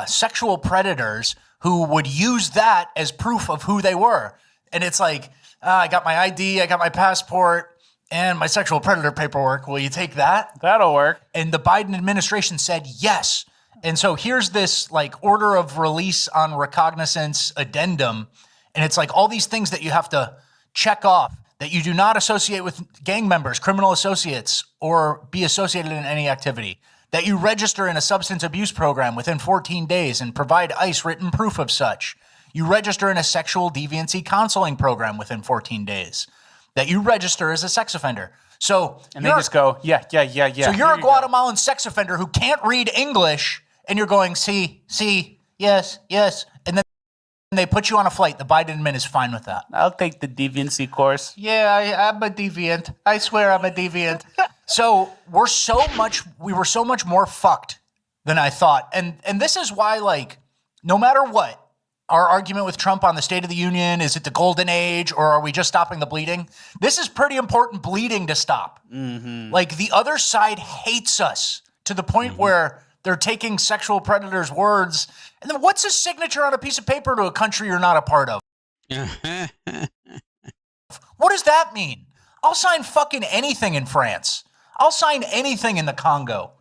sexual predators who would use that as proof of who they were. And it's like, I got my ID, I got my passport, and my sexual predator paperwork. Will you take that? That'll work. And the Biden administration said yes. And so here's this like order of release on recognizance addendum. And it's like all these things that you have to check off that you do not associate with gang members, criminal associates, or be associated in any activity. That you register in a substance abuse program within 14 days and provide ICE written proof of such. You register in a sexual deviancy counseling program within 14 days. That you register as a sex offender. So and they just go, yeah. So you're a Guatemalan sex offender who can't read English, and you're going, see, yes, and then they put you on a flight. The Biden admin is fine with that. I'll take the deviancy course. Yeah, I'm a deviant. I swear I'm a deviant. So we were so much more fucked than I thought. And this is why, like, no matter what, our argument with Trump on the State of the Union, is it the golden age or are we just stopping the bleeding? This is pretty important bleeding to stop. Mm-hmm. Like the other side hates us to the point where they're taking sexual predators' words. And then what's a signature on a piece of paper to a country you're not a part of? What does that mean? I'll sign fucking anything in France. I'll sign anything in the Congo.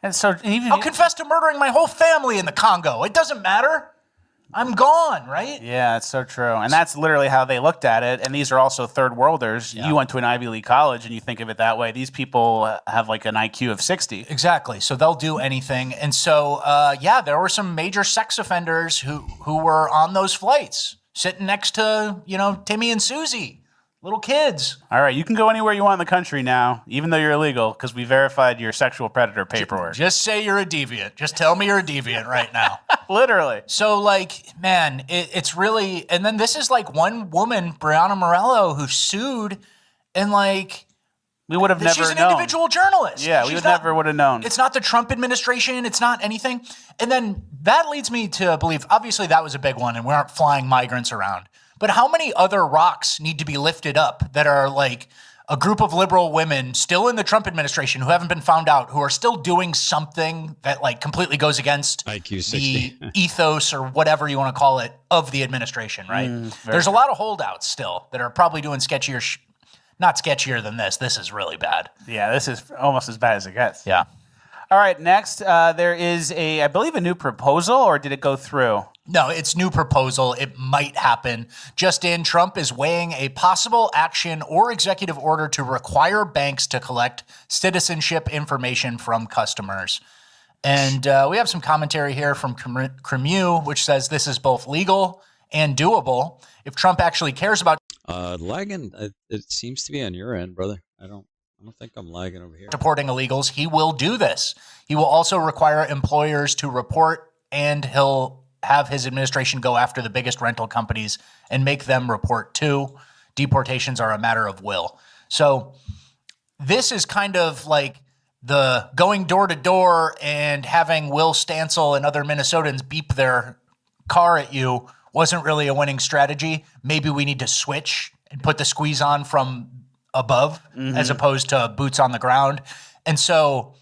And so I'll confess to murdering my whole family in the Congo. It doesn't matter. I'm gone, right? Yeah, it's so true. And that's literally how they looked at it. And these are also third worlders. Yeah. You went to an Ivy League college and you think of it that way. These people have like an IQ of 60. Exactly. So they'll do anything. And so, there were some major sex offenders who were on those flights sitting next to, Timmy and Susie. Little kids. All right, you can go anywhere you want in the country now, even though you're illegal, because we verified your sexual predator paperwork. Just say you're a deviant. Just tell me you're a deviant right now. Literally. So, man, it's really... And then this is one woman, Brianna Morello, who sued, and we would have never known. She's an individual journalist. Yeah, we never would have known. It's not the Trump administration. It's not anything. And then that leads me to believe, obviously that was a big one, and we aren't flying migrants around. But how many other rocks need to be lifted up that are a group of liberal women still in the Trump administration who haven't been found out, who are still doing something that completely goes against IQ 60. the ethos or whatever you want to call it of the administration, right? There's a lot of holdouts still that are probably doing sketchier, not sketchier than this. This is really bad. Yeah, this is almost as bad as it gets. Yeah. All right, next, there is I believe a new proposal, or did it go through? No, it's new proposal. It might happen. Just in, Trump is weighing a possible action or executive order to require banks to collect citizenship information from customers. And we have some commentary here from Cremieux, which says this is both legal and doable. If Trump actually cares about lagging, it seems to be on your end, brother. I don't think I'm lagging over here. Deporting illegals, he will do this. He will also require employers to report, and he'll have his administration go after the biggest rental companies and make them report too. Deportations are a matter of will. So this is kind of like the going door to door and having Will Stancil and other Minnesotans beep their car at you wasn't really a winning strategy. Maybe we need to switch and put the squeeze on from above as opposed to boots on the ground. And so,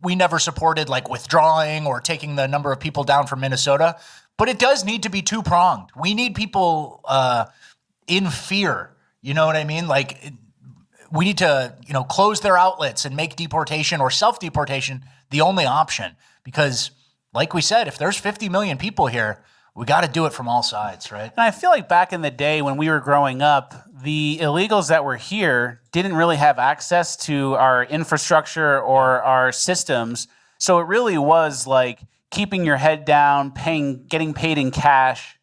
we never supported withdrawing or taking the number of people down from Minnesota, but it does need to be two-pronged. We need people in fear. You know what I mean? We need to, close their outlets and make deportation or self-deportation the only option. Because like we said, if there's 50 million people here, we got to do it from all sides, right? And I feel like back in the day when we were growing up, the illegals that were here didn't really have access to our infrastructure or our systems. So it really was keeping your head down, getting paid in cash,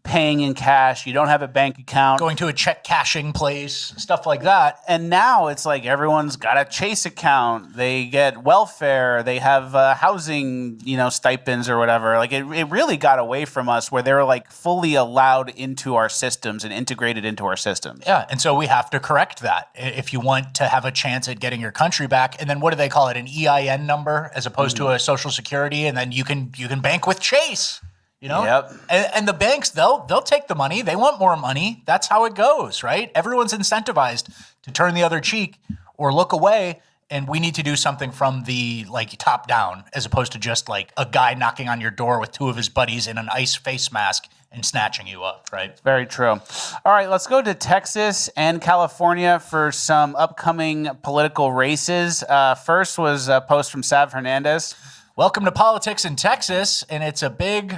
paying in cash. You don't have a bank account. Going to a check cashing place, stuff like that. And now it's like everyone's got a Chase account. They get welfare. They have housing, stipends or whatever. Like it really got away from us where they were like fully allowed into our systems and integrated into our systems. Yeah, and so we have to correct that if you want to have a chance at getting your country back. And then what do they call it? An EIN number as opposed to a Social Security, and then you can bank with Chase. Yep. And the banks, they'll take the money. They want more money. That's how it goes, right? Everyone's incentivized to turn the other cheek or look away. And we need to do something from the top down, as opposed to just like a guy knocking on your door with two of his buddies in an ice face mask and snatching you up, right? Very true. All right, let's go to Texas and California for some upcoming political races. First was a post from Sav Hernandez. Welcome to politics in Texas, and it's a big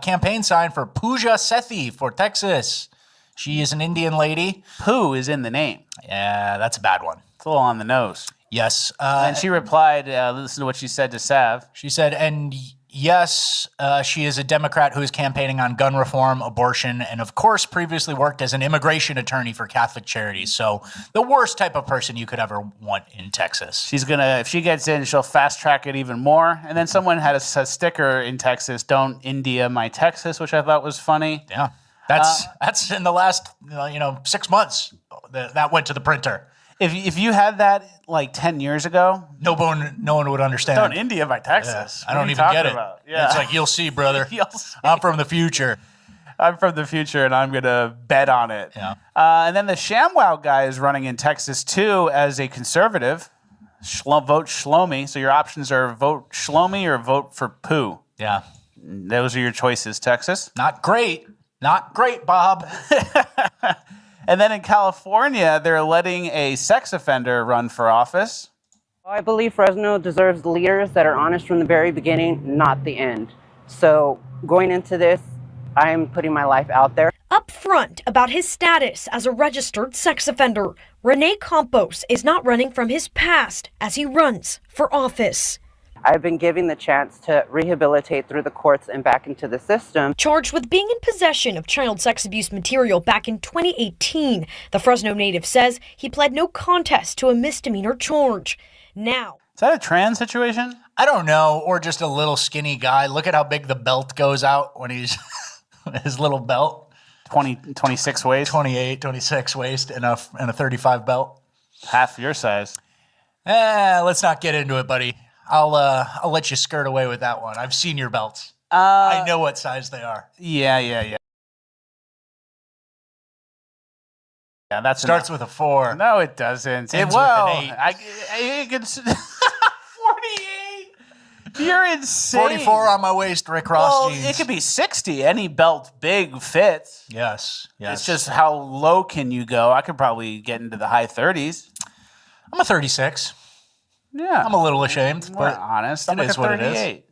campaign sign for Pooja Sethi for Texas. She is an Indian lady. Pooh is in the name. Yeah, that's a bad one. It's a little on the nose. Yes. And she replied, listen to what she said to Sav. She said, and yes, she is a Democrat who is campaigning on gun reform, abortion, and of course previously worked as an immigration attorney for Catholic Charities. So the worst type of person you could ever want in Texas. She's going to, if she gets in, she'll fast track it even more. And then someone had a sticker in Texas, "Don't India my Texas," which I thought was funny. Yeah. That's in the last 6 months that went to the printer. If you had that like 10 years ago, no one would understand. "Don't India my Texas." Yeah, I don't even get it. Yeah. It's like, you'll see, brother. You'll see. I'm from the future. I'm from the future, and I'm going to bet on it. Yeah. And then the ShamWow guy is running in Texas, too, as a conservative. Vote Shlomi. So your options are vote Shlomi or vote for Pooh. Yeah. Those are your choices, Texas. Not great. Not great, Bob. And then in California, they're letting a sex offender run for office. I believe Fresno deserves leaders that are honest from the very beginning, not the end. So going into this, I am putting my life out there. Up front about his status as a registered sex offender, Rene Campos is not running from his past as he runs for office. I've been given the chance to rehabilitate through the courts and back into the system. Charged with being in possession of child sex abuse material back in 2018, the Fresno native says he pled no contest to a misdemeanor charge. Now, is that a trans situation? I don't know, or just a little skinny guy. Look at how big the belt goes out when he's his little belt. 26 waist? 28, 26 waist and a 35 belt. Half your size. Let's not get into it, buddy. I'll let you skirt away with that one. I've seen your belts. I know what size they are. Yeah. Yeah, that starts with a 4. No, it doesn't. Ends with an 8. I could 48. You're insane. 44 on my waist, Rick Ross jeans. It could be 60. Any belt big fits. Yes. It's just how low can you go? I could probably get into the high 30s. I'm a 36. Yeah. I'm a little ashamed, We're but honest. I'm it like is a what it 38.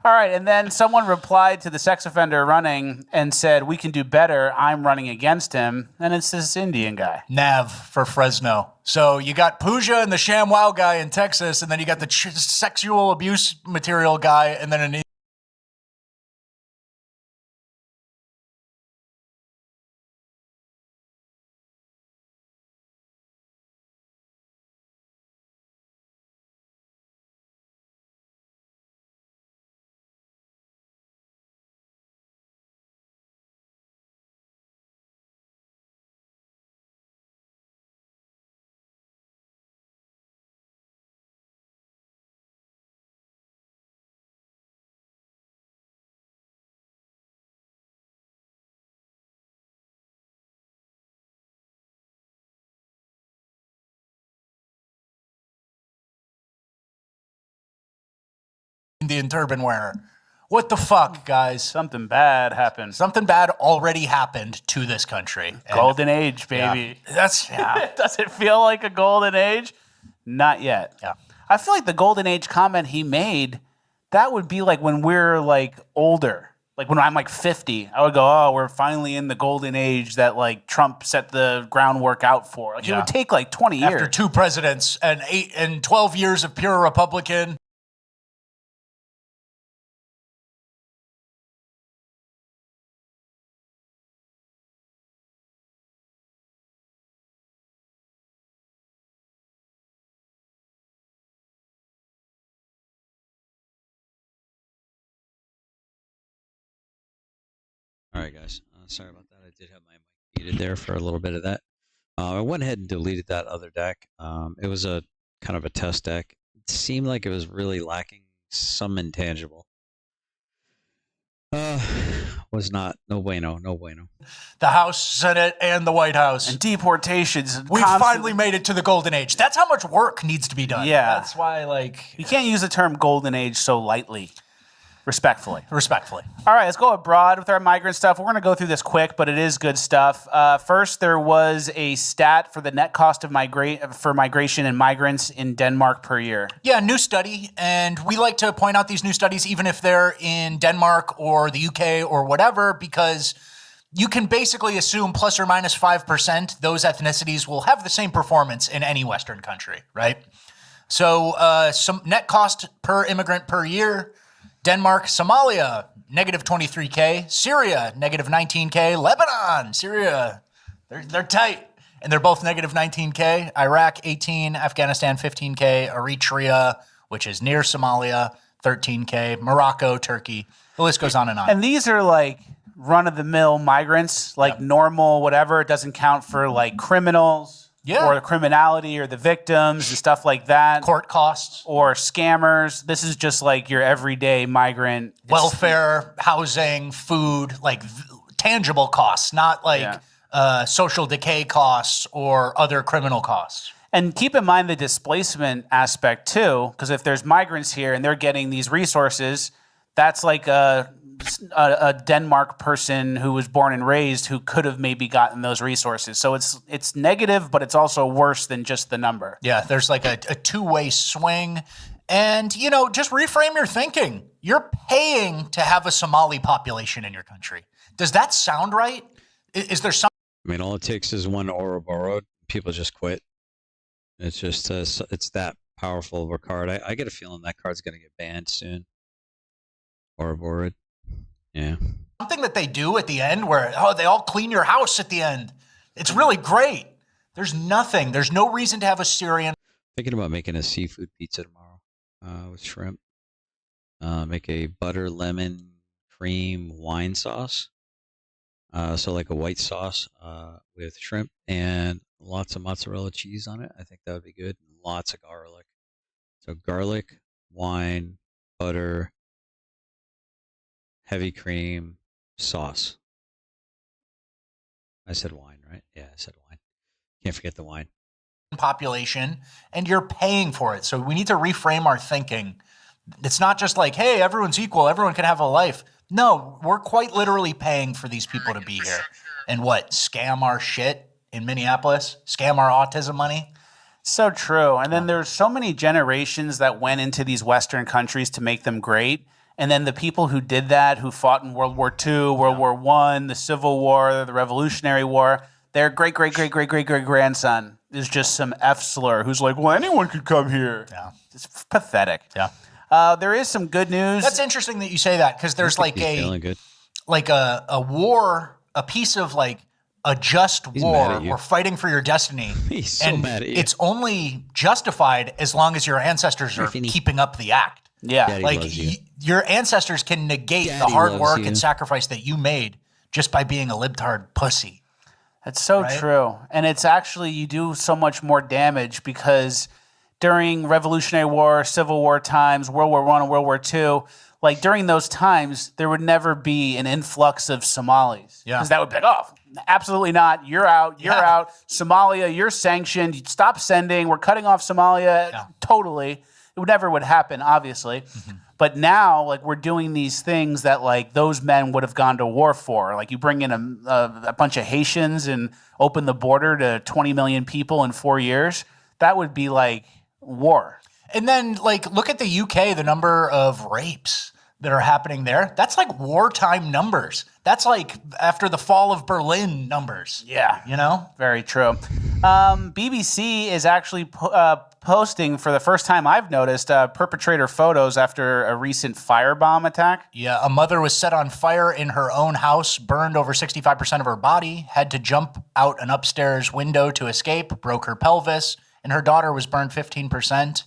All right, and then someone replied to the sex offender running and said, "We can do better. I'm running against him." And it's this Indian guy. Nav for Fresno. So you got Pooja and the ShamWow guy in Texas, and then you got the sexual abuse material guy, and then an Indian turban wearer. What the fuck, guys? Something bad happened. Something bad already happened to this country. Golden age, baby. Yeah. Does it feel like a golden age? Not yet. Yeah. I feel like the golden age comment he made, that would be like when we're like older. Like when I'm like 50, I would go, "Oh, we're finally in the golden age that like Trump set the groundwork out for." Like it would take like 20 years. After 2 presidents and 8 and 12 years of pure Republican. Sorry, guys. Sorry about that. I did have my mic muted there for a little bit of that. I went ahead and deleted that other deck. It was a kind of a test deck. It seemed like it was really lacking some intangible. Was not. No bueno. No bueno. The House, Senate, and the White House. And deportations. We finally made it to the golden age. That's how much work needs to be done. Yeah. That's why, like... You can't use the term golden age so lightly. Respectfully. All right, let's go abroad with our migrant stuff. We're going to go through this quick, but it is good stuff. First, there was a stat for the net cost of migration and migrants in Denmark per year. Yeah, new study. And we like to point out these new studies, even if they're in Denmark or the UK or whatever, because you can basically assume plus or minus 5% those ethnicities will have the same performance in any Western country, right? So some net cost per immigrant per year. Denmark, Somalia, negative 23K. Syria, negative 19K. Lebanon, Syria, they're tight. And they're both negative 19K. Iraq, 18. Afghanistan, 15K. Eritrea, which is near Somalia, 13K. Morocco, Turkey. The list goes on and on. And these are like run-of-the-mill migrants, like normal whatever. It doesn't count for like criminals. Yeah. Or the criminality or the victims and stuff like that. Court costs. Or scammers. This is just like your everyday migrant. Welfare, housing, food, like tangible costs, not like social decay costs or other criminal costs. And keep in mind the displacement aspect too, because if there's migrants here and they're getting these resources, that's like a Denmark person who was born and raised who could have maybe gotten those resources. So it's negative, but it's also worse than just the number. Yeah, there's like a two-way swing. And, just reframe your thinking. You're paying to have a Somali population in your country. Does that sound right? Is there some... I mean, all it takes is one Ouroboros. People just quit. It's just, it's that powerful of a card. I get a feeling that card's going to get banned soon. Ouroboros. Yeah. Something that they do at the end where, they all clean your house at the end. It's really great. There's nothing. There's no reason to have a Syrian. Thinking about making a seafood pizza tomorrow with shrimp. Make a butter, lemon, cream, wine sauce. So like a white sauce with shrimp and lots of mozzarella cheese on it. I think that would be good. Lots of garlic. So garlic, wine, butter, heavy cream, sauce. I said wine, right? Yeah, I said wine. Can't forget the wine. Population, and you're paying for it. So we need to reframe our thinking. It's not just like, hey, everyone's equal. Everyone can have a life. No, we're quite literally paying for these people to be here. And what? Scam our shit in Minneapolis? Scam our autism money? So true. And then there's so many generations that went into these Western countries to make them great. And then the people who did that, who fought in World War II, World War I, the Civil War, the Revolutionary War, their great-great-great-great-great-great-grandson is just some F-slur who's like, well, anyone could come here. Yeah. It's pathetic. Yeah. There is some good news. That's interesting that you say that, because there's like a war, a piece of like a just war. We're fighting for your destiny. He's so mad at you. It's only justified as long as your ancestors are keeping up the act. Yeah. Daddy like loves you. Your ancestors can negate Daddy the hard loves work you. and sacrifice that you made just by being a libtard pussy. That's so Right? true. And it's actually, you do so much more damage because during Revolutionary War, Civil War times, World War I and World War II, like during those times, there would never be an influx of Somalis. Yeah. Because that would be like, oh, absolutely not. You're out. You're out. Somalia, you're sanctioned. You'd stop sending. We're cutting off Somalia. Totally. It never would happen, obviously. Mm-hmm. But now, like, we're doing these things that, like, those men would have gone to war for. Like, you bring in a bunch of Haitians and open the border to 20 million people in 4 years. That would be, like, war. And then, like, look at the UK, the number of rapes that are happening there. That's like wartime numbers. That's like after the fall of Berlin numbers. Yeah. You know? Very true. BBC is actually posting, for the first time I've noticed, perpetrator photos after a recent firebomb attack. Yeah, a mother was set on fire in her own house, burned over 65% of her body, had to jump out an upstairs window to escape, broke her pelvis, and her daughter was burned 15%.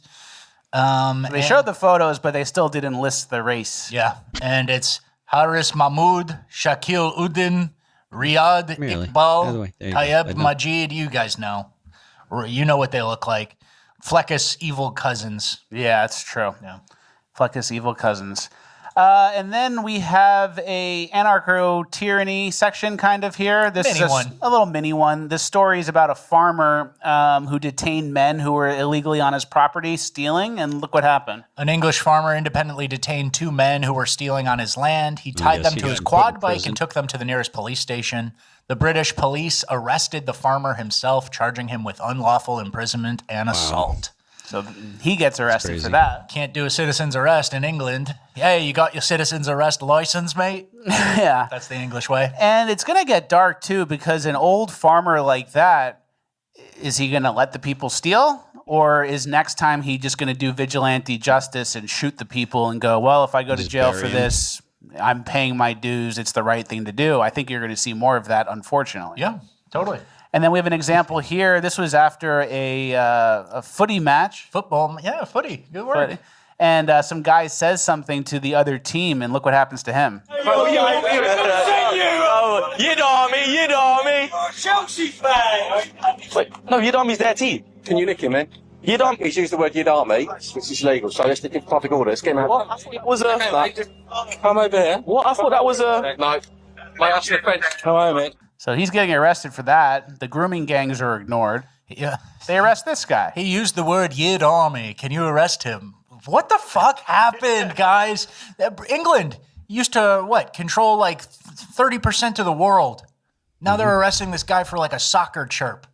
They showed the photos, but they still didn't list the race. Yeah, and it's Haris Mahmoud, Shakil Uddin, Riyad Really? Iqbal, There you go. Tayeb Majid. You guys know. You know what they look like. Fleckus evil cousins. Yeah, it's true. Yeah. Fleckus evil cousins. And then we have a anarcho-tyranny section kind of here. This Mini is one. a little mini one. This story is about a farmer who detained men who were illegally on his property stealing, and look what happened. An English farmer independently detained 2 men who were stealing on his land. He tied guess them he to got his put in quad bike prison. and took them to the nearest police station. The British police arrested the farmer himself, charging him with unlawful imprisonment and assault. So he gets arrested crazy. for that. Can't do a citizen's arrest in England. Hey, you got your citizen's arrest license, mate? Yeah. That's the English way. And it's going to get dark, too, because an old farmer like that, is he going to let the people steal? Or is next time he just going to do vigilante justice and shoot the people and go, well, if I go to Just jail bury for him. this, I'm paying my dues. It's the right thing to do. I think you're going to see more of that, unfortunately. Yeah, totally. And then we have an example here. This was after a footy match. Football, yeah, footy. Good word. Footy. And some guy says something to the other team, and look what happens to him. You know me. Chelsea fan. Wait, no, Yidami's their team. Can you nick him, man? Yidami's used the word Yidami, which is legal, so let's give public order. Let's get him out. What? I thought it was a... Come over here. What? I thought that was a... No. Mate, that's an offence. Come on, mate. So he's getting arrested for that. The grooming gangs are ignored. Yeah. They arrest this guy. He used the word Yid Army. Can you arrest him? What the fuck happened, guys? England used to, control like 30% of the world. Now they're arresting this guy for like a soccer chirp.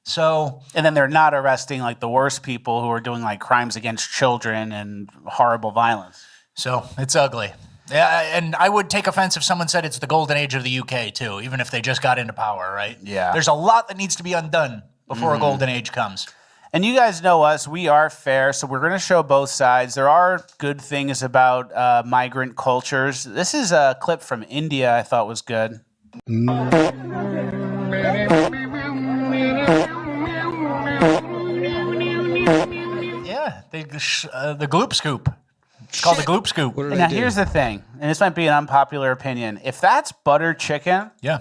So, and then they're not arresting like the worst people who are doing like crimes against children and horrible violence. So it's ugly. Yeah, and I would take offense if someone said it's the golden age of the UK too, even if they just got into power, right? Yeah. There's a lot that needs to be undone before a golden age comes. And you guys know us, we are fair, so we're going to show both sides. There are good things about migrant cultures. This is a clip from India I thought was good. Yeah, the Gloop Scoop. It's called the Gloop Scoop. And now here's the thing, and this might be an unpopular opinion. If that's butter chicken, yeah,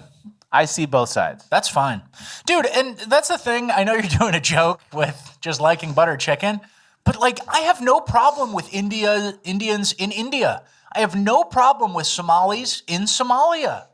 I see both sides. That's fine. Dude, and that's the thing. I know you're doing a joke with just liking butter chicken, but like I have no problem with Indians in India. I have no problem with Somalis in Somalia.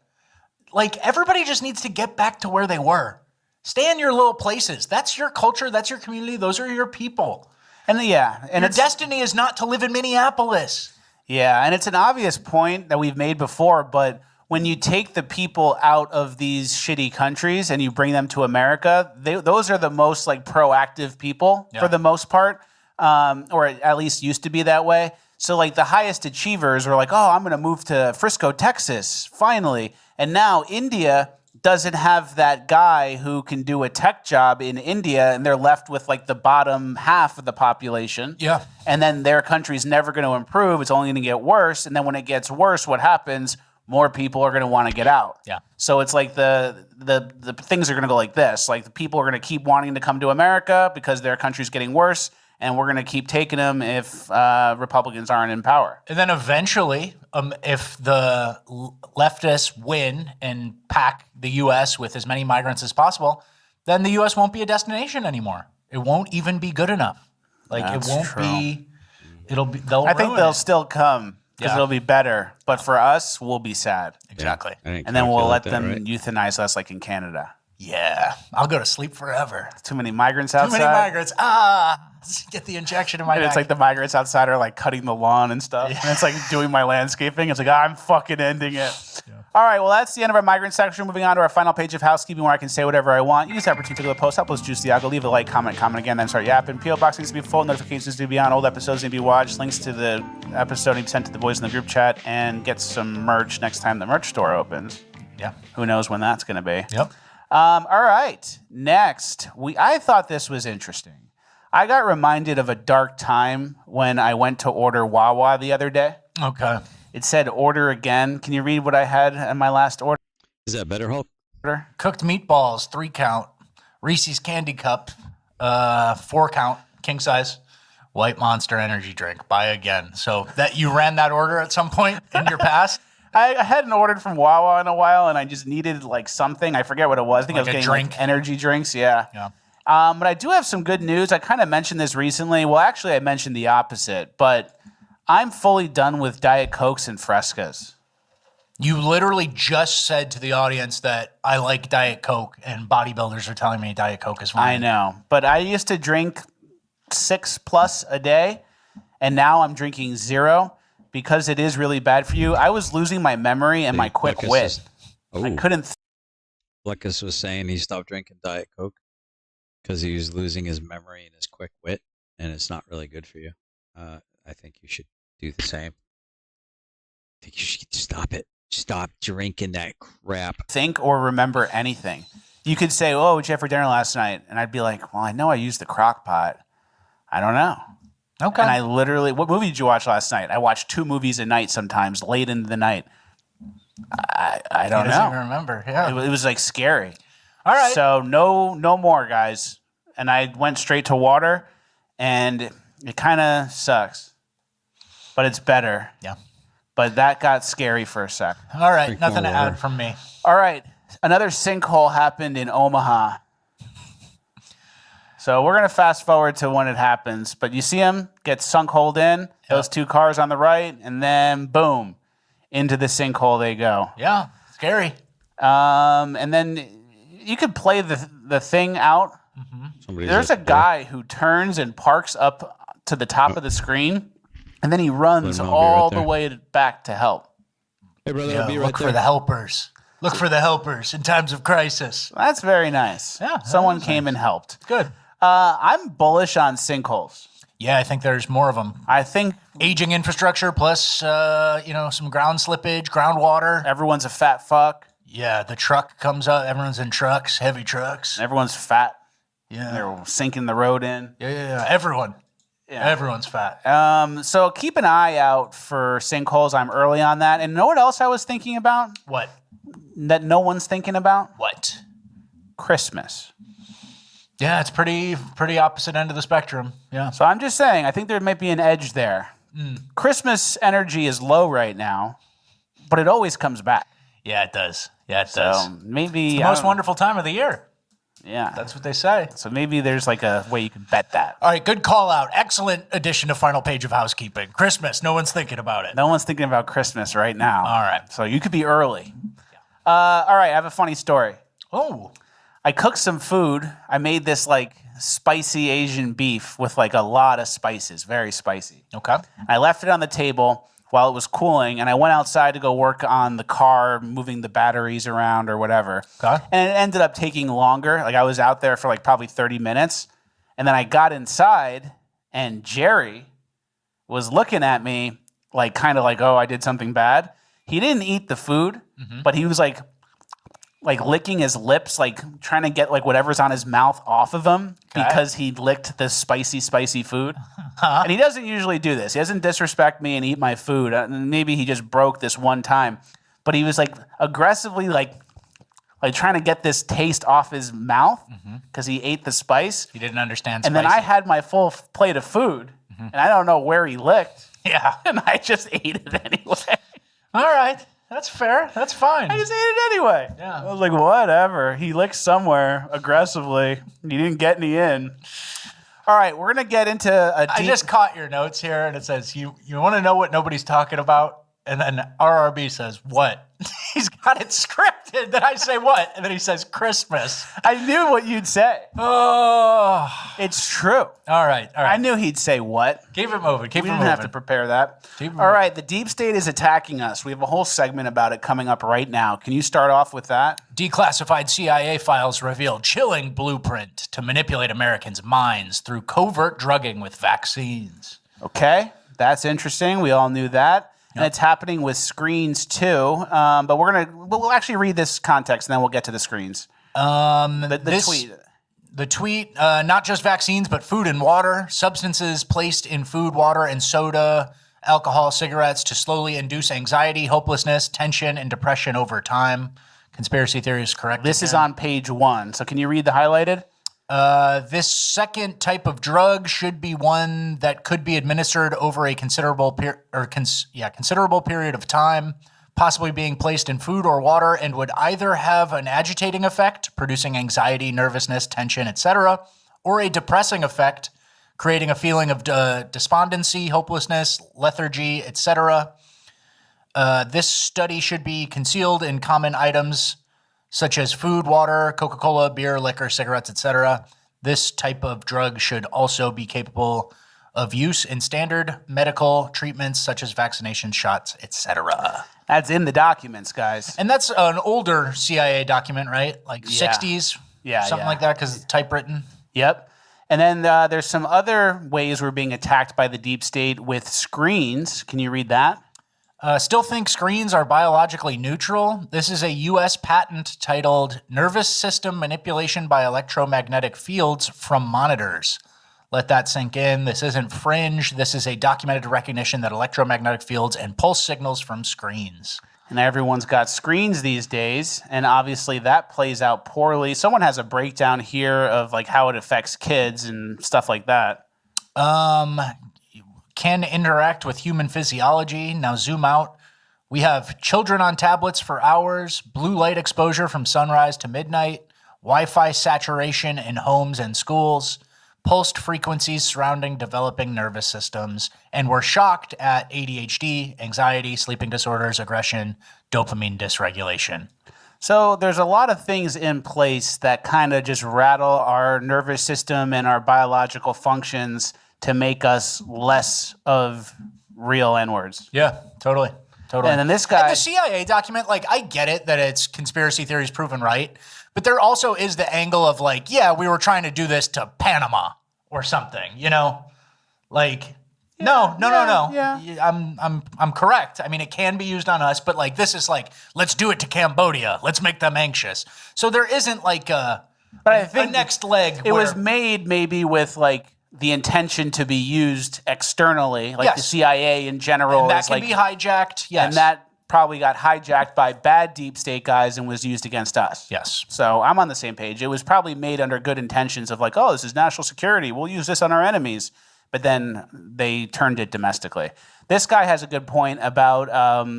Like everybody just needs to get back to where they were. Stay in your little places. That's your culture, that's your community, those are your people. And your destiny is not to live in Minneapolis. Yeah, and it's an obvious point that we've made before, but when you take the people out of these shitty countries and you bring them to America, those are the most like proactive people for the most part, or at least used to be that way. So like the highest achievers are like, oh, I'm going to move to Frisco, Texas, finally. And now India doesn't have that guy who can do a tech job in India, and they're left with like the bottom half of the population. Yeah. And then their country's never going to improve. It's only going to get worse. And then when it gets worse, what happens? More people are going to want to get out. Yeah. So it's like the things are going to go like this. Like the people are going to keep wanting to come to America because their country's getting worse, and we're going to keep taking them if Republicans aren't in power. And then eventually, if the leftists win and pack the U.S. with as many migrants as possible, then the U.S. won't be a destination anymore. It won't even be good enough. Like That's it won't true. be. I think they'll still come because Yeah. it'll be better. But for us, we'll be sad. Exactly. And then we'll let them euthanize us like in Canada. Yeah, I'll go to sleep forever. Too many migrants outside. Too many migrants. Get the injection in my And neck. it's like the migrants outside are like cutting the lawn and stuff. And it's like doing my landscaping. It's like, I'm fucking ending it. All right, well, that's the end of our migrant section. Moving on to our final page of housekeeping where I can say whatever I want. Use that particular post. Uploads juice the algo. Leave a like, comment again, then start yapping. P.O. Box needs to be full. Notifications need to be on. Old episodes need to be watched. Links to the episode need to be sent to the boys in the group chat. And get some merch next time the merch store opens. Yeah. Who knows when that's going to be. Yep. All right. Next, I thought this was interesting. I got reminded of a dark time when I went to order Wawa the other day. Okay. It said order again. Can you read what I had in my last order? Is that better, Hulk? Cooked meatballs, 3 count. Reese's Candy Cup, 4 count, king size. White Monster energy drink, buy again. So that you ran that order at some point in your past? I hadn't ordered from Wawa in a while, and I just needed like something. I forget what it was. I think I was Like a getting drink? like energy drinks. Yeah. Yeah. But I do have some good news. I kind of mentioned this recently. Well, actually, I mentioned the opposite, but I'm fully done with Diet Cokes and Frescas. You literally just said to the audience that I like Diet Coke, and bodybuilders are telling me Diet Coke is fine. I know, but I used to drink 6+ a day, and now I'm drinking 0 because it is really bad for you. I was losing my memory and my quick wit. I couldn't. Lucas was saying he stopped drinking Diet Coke because he was losing his memory and his quick wit, and it's not really good for you. I think you should do the same. I think you should stop it. Stop drinking that crap. Think or remember anything. You could say, "Oh, what'd you have for dinner last night?" And I'd be like, "Well, I know I used the crock pot. I don't know." Okay. And I literally, what movie did you watch last night? I watched 2 movies a night sometimes, late into the night. I don't He know. doesn't even remember. Yeah. It was like scary. All right. So no more, guys. And I went straight to water, and it kind of sucks, but it's better. Yeah. But that got scary for a sec. All right. Nothing to add from me. All right. Another sinkhole happened in Omaha. So we're going to fast forward to when it happens. But you see him get sunk-holed in, those 2 cars on the right, and then boom, into the sinkhole they go. Yeah. Scary. And then you could play the thing out. There's a guy who turns and parks up to the top of the screen, and then he runs all the way back to help. Hey, brother, Yeah, I'll be right look there. for the helpers. Look for the helpers in times of crisis. That's very nice. Yeah, Someone came and helped. Good. I'm bullish on sinkholes. Yeah, I think there's more of them. I think aging infrastructure plus, some ground slippage, groundwater. Everyone's a fat fuck. Yeah, the truck comes up. Everyone's in trucks, heavy trucks. Everyone's fat. Yeah. They're sinking the road in. Yeah. Everyone. Yeah. Everyone's fat. So keep an eye out for sinkholes. I'm early on that. And know what else I was thinking about? What? That no one's thinking about? What? Christmas. Yeah, it's pretty opposite end of the spectrum. Yeah. So I'm just saying, I think there might be an edge there. Christmas energy is low right now, but it always comes back. Yeah, it does. Yeah, it does. So maybe It's the most wonderful time of the year. Yeah. That's what they say. So maybe there's like a way you can bet that. All right, good call out. Excellent addition to final page of housekeeping. Christmas, no one's thinking about it. No one's thinking about Christmas right now. All right. So you could be early. All right, I have a funny story. Oh. I cooked some food. I made this like spicy Asian beef with like a lot of spices, very spicy. Okay. I left it on the table while it was cooling, and I went outside to go work on the car, moving the batteries around or whatever. Okay. And it ended up taking longer. Like I was out there for like probably 30 minutes. And then I got inside, and Jerry was looking at me like kind of like, oh, I did something bad. He didn't eat the food, but he was like licking his lips, like trying to get like whatever's on his mouth off of him because he licked the spicy food. And he doesn't usually do this. He doesn't disrespect me and eat my food. Maybe he just broke this one time, but he was like aggressively like trying to get this taste off his mouth because he ate the spice. He didn't understand And then I had my full plate of food and I don't know where he licked. Yeah. And I just ate it anyway. All right. That's fair. That's fine. I just ate it anyway. Yeah. I was like, whatever. He licked somewhere aggressively. He didn't get any in. All right, we're going to get into a deep... I just caught your notes here, and it says, you want to know what nobody's talking about? And then RRB says, what? He's got it scripted. Then I say, what? And then he says, Christmas. I knew what you'd say. Oh. It's true. All right. I knew he'd say what. Keep it moving. We didn't have to prepare that. All right, the deep state is attacking us. We have a whole segment about it coming up right now. Can you start off with that? Declassified CIA files reveal chilling blueprint to manipulate Americans' minds through covert drugging with vaccines. Okay, that's interesting. We all knew that. And it's happening with screens too. But we'll actually read this context and then we'll get to the screens. The tweet. The tweet, not just vaccines, but food and water, substances placed in food, water, and soda, alcohol, cigarettes to slowly induce anxiety, hopelessness, tension, and depression over time. Conspiracy theory is correct. This is on page 1. So can you read the highlighted? This second type of drug should be one that could be administered over a considerable period of time, possibly being placed in food or water, and would either have an agitating effect, producing anxiety, nervousness, tension, etc., or a depressing effect, creating a feeling of despondency, hopelessness, lethargy, etc. This study should be concealed in common items such as food, water, Coca-Cola, beer, liquor, cigarettes, etc. This type of drug should also be capable of use in standard medical treatments such as vaccination shots, etc. That's in the documents, guys. And that's an older CIA document, right? Like 60s? Something like that, because it's typewritten. Yep. And then there's some other ways we're being attacked by the deep state with screens. Can you read that? Still think screens are biologically neutral. This is a U.S. patent titled Nervous System Manipulation by Electromagnetic Fields from Monitors. Let that sink in. This isn't fringe. This is a documented recognition that electromagnetic fields and pulse signals from screens. And everyone's got screens these days, and obviously that plays out poorly. Someone has a breakdown here of like how it affects kids and stuff like that. Can interact with human physiology. Now zoom out. We have children on tablets for hours, blue light exposure from sunrise to midnight, Wi-Fi saturation in homes and schools, pulsed frequencies surrounding developing nervous systems, and we're shocked at ADHD, anxiety, sleeping disorders, aggression, dopamine dysregulation. So there's a lot of things in place that kind of just rattle our nervous system and our biological functions to make us less of real N-words. Yeah, totally. And then this guy... And the CIA document, like, I get it that it's conspiracy theories proven right, but there also is the angle of, like, yeah, we were trying to do this to Panama or something, you know? Like, no. Yeah. I'm correct. I mean, it can be used on us, but, like, this is like, let's do it to Cambodia. Let's make them anxious. So there isn't, like, a next leg. It was made maybe with, like, the intention to be used externally, like the CIA in general. And that can be hijacked, yes. And that probably got hijacked by bad deep state guys and was used against us. Yes. So I'm on the same page. It was probably made under good intentions of like, oh, this is national security. We'll use this on our enemies. But then they turned it domestically. This guy has a good point about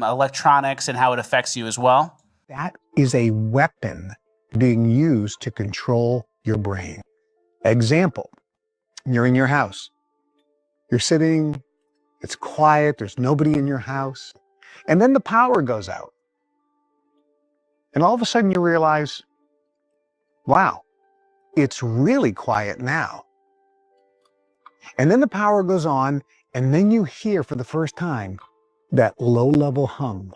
electronics and how it affects you as well. That is a weapon being used to control your brain. Example. You're in your house. You're sitting, it's quiet, there's nobody in your house. And then the power goes out. And all of a sudden you realize, wow, it's really quiet now. And then the power goes on, and then you hear for the first time that low-level hum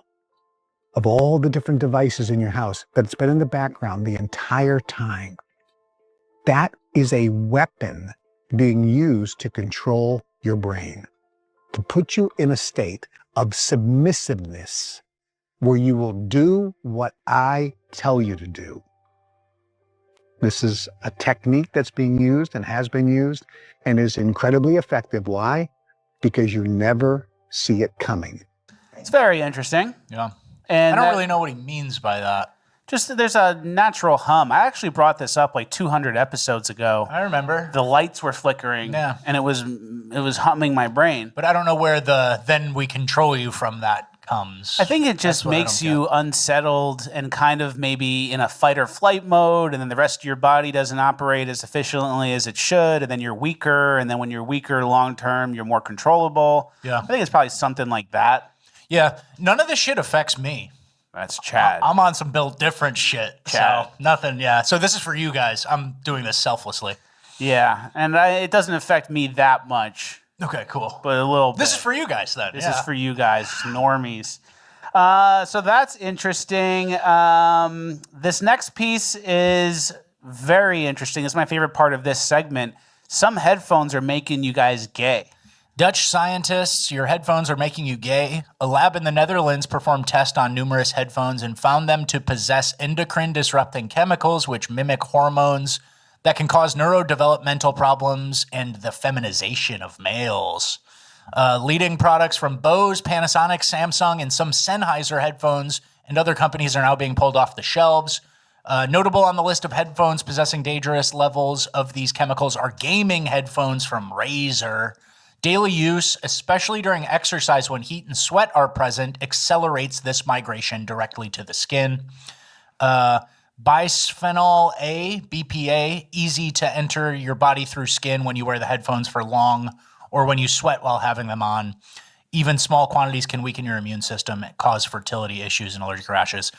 of all the different devices in your house that's been in the background the entire time. That is a weapon being used to control your brain, to put you in a state of submissiveness where you will do what I tell you to do. This is a technique that's being used and has been used and is incredibly effective. Why? Because you never see it coming. It's very interesting. Yeah. And I don't really know what he means by that. Just there's a natural hum. I actually brought this up like 200 episodes ago. I remember. The lights were flickering, and it was humming my brain. But I don't know where the "then we control you" from that comes. I think it just makes you unsettled and kind of maybe in a fight or flight mode, and then the rest of your body doesn't operate as efficiently as it should, and then you're weaker, and then when you're weaker long term, you're more controllable. Yeah. I think it's probably something like that. Yeah. None of this shit affects me. That's Chad. I'm on some built different shit. Chad. So nothing, yeah. So this is for you guys. I'm doing this selflessly. Yeah, and it doesn't affect me that much. Okay, cool. But a little bit. This is for you guys then. This is for you guys, normies. So that's interesting. This next piece is very interesting. It's my favorite part of this segment. Some headphones are making you guys gay. Dutch scientists, your headphones are making you gay. A lab in the Netherlands performed tests on numerous headphones and found them to possess endocrine-disrupting chemicals which mimic hormones that can cause neurodevelopmental problems and the feminization of males. Leading products from Bose, Panasonic, Samsung, and some Sennheiser headphones and other companies are now being pulled off the shelves. Notable on the list of headphones possessing dangerous levels of these chemicals are gaming headphones from Razer, Daily use, especially during exercise when heat and sweat are present, accelerates this migration directly to the skin. Bisphenol A, BPA, easy to enter your body through skin when you wear the headphones for long or when you sweat while having them on. Even small quantities can weaken your immune system and cause fertility issues and allergic rashes.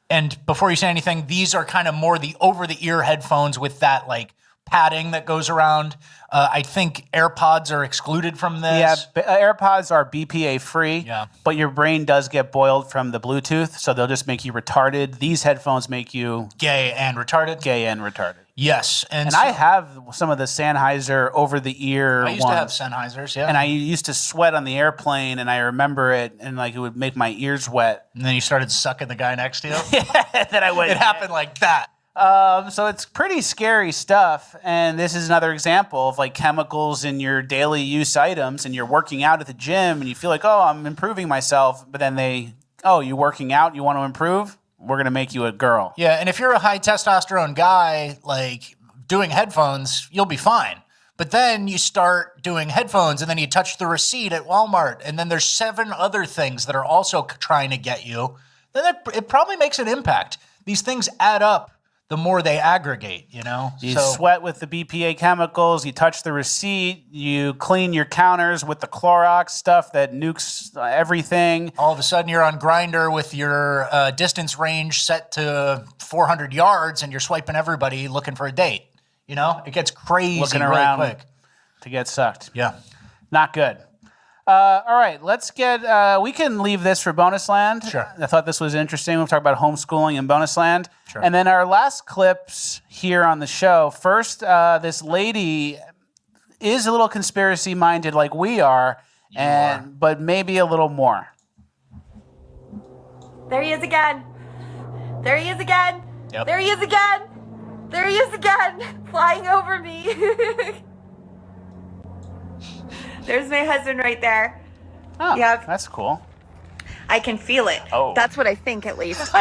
And before you say anything, these are kind of more the over-the-ear headphones with that like padding that goes around. I think AirPods are excluded from this. Yeah, AirPods are BPA free, but your brain does get boiled from the Bluetooth, so they'll just make you retarded. These headphones make you gay and retarded. Yes, and I have some of the Sennheiser over-the-ear ones. I used to have Sennheisers, yeah. And I used to sweat on the airplane, and I remember it, and like it would make my ears wet. And then you started sucking the guy next to you? Then I went. It happened like that. So it's pretty scary stuff, and this is another example of like chemicals in your daily use items, and you're working out at the gym, and you feel like, oh, I'm improving myself, but then you working out, you want to improve? We're going to make you a girl. Yeah, and if you're a high testosterone guy, like doing headphones, you'll be fine. But then you start doing headphones, and then you touch the receipt at Walmart, and then there's 7 other things that are also trying to get you. Then it probably makes an impact. These things add up the more they aggregate, you know? You sweat with the BPA chemicals, you touch the receipt, you clean your counters with the Clorox stuff that nukes everything. All of a sudden you're on Grindr with your distance range set to 400 yards and you're swiping everybody looking for a date. You know? It gets crazy Looking really around quick. To get sucked. Yeah. Not good. All right, let's get, we can leave this for bonus land. Sure. I thought this was interesting. We'll talk about homeschooling and bonus land. Sure. And then our last clips here on the show. First, this lady is a little conspiracy minded like we are, but maybe a little more. There he is again. There he is again. Yep. There he is again. There he is again, flying over me. There's my husband right there. Oh, yep. That's cool. I can feel it. Oh. That's what I think, at least.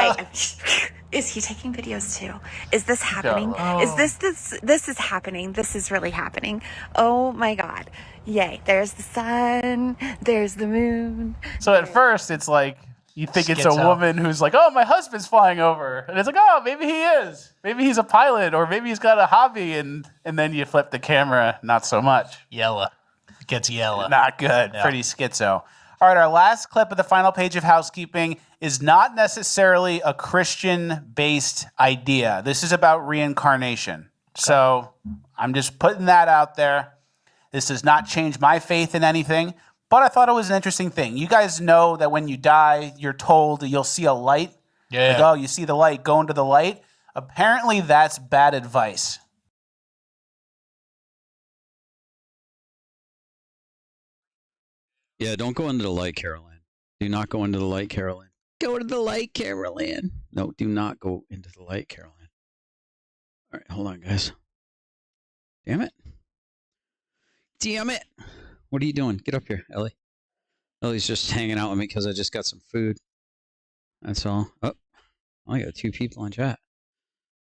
Is he taking videos too? Is this happening? Oh. Is this is happening? This is really happening. Oh my God. Yay. There's the sun. There's the moon. So at first, it's like, you think it's a Schizo. woman who's like, oh, my husband's flying over. And it's like, oh, maybe he is. Maybe he's a pilot, or maybe he's got a hobby. And then you flip the camera, not so much. Yella. It gets yella. Not good. Yeah. Pretty schizo. All right, our last clip of the final page of housekeeping is not necessarily a Christian-based idea. This is about reincarnation. So I'm just putting that out there. This does not change my faith in anything, but I thought it was an interesting thing. You guys know that when you die, you're told that you'll see a light. Yeah. Like, oh, you see the light, go into the light. Apparently, that's bad advice. Yeah, don't go into the light, Caroline. Do not go into the light, Caroline. Go to the light, Caroline. No, do not go into the light, Caroline. All right, hold on, guys. Damn it. Damn it. What are you doing? Get up here, Ellie. Ellie's just hanging out with me because I just got some food. That's all. Oh, I got 2 people on chat.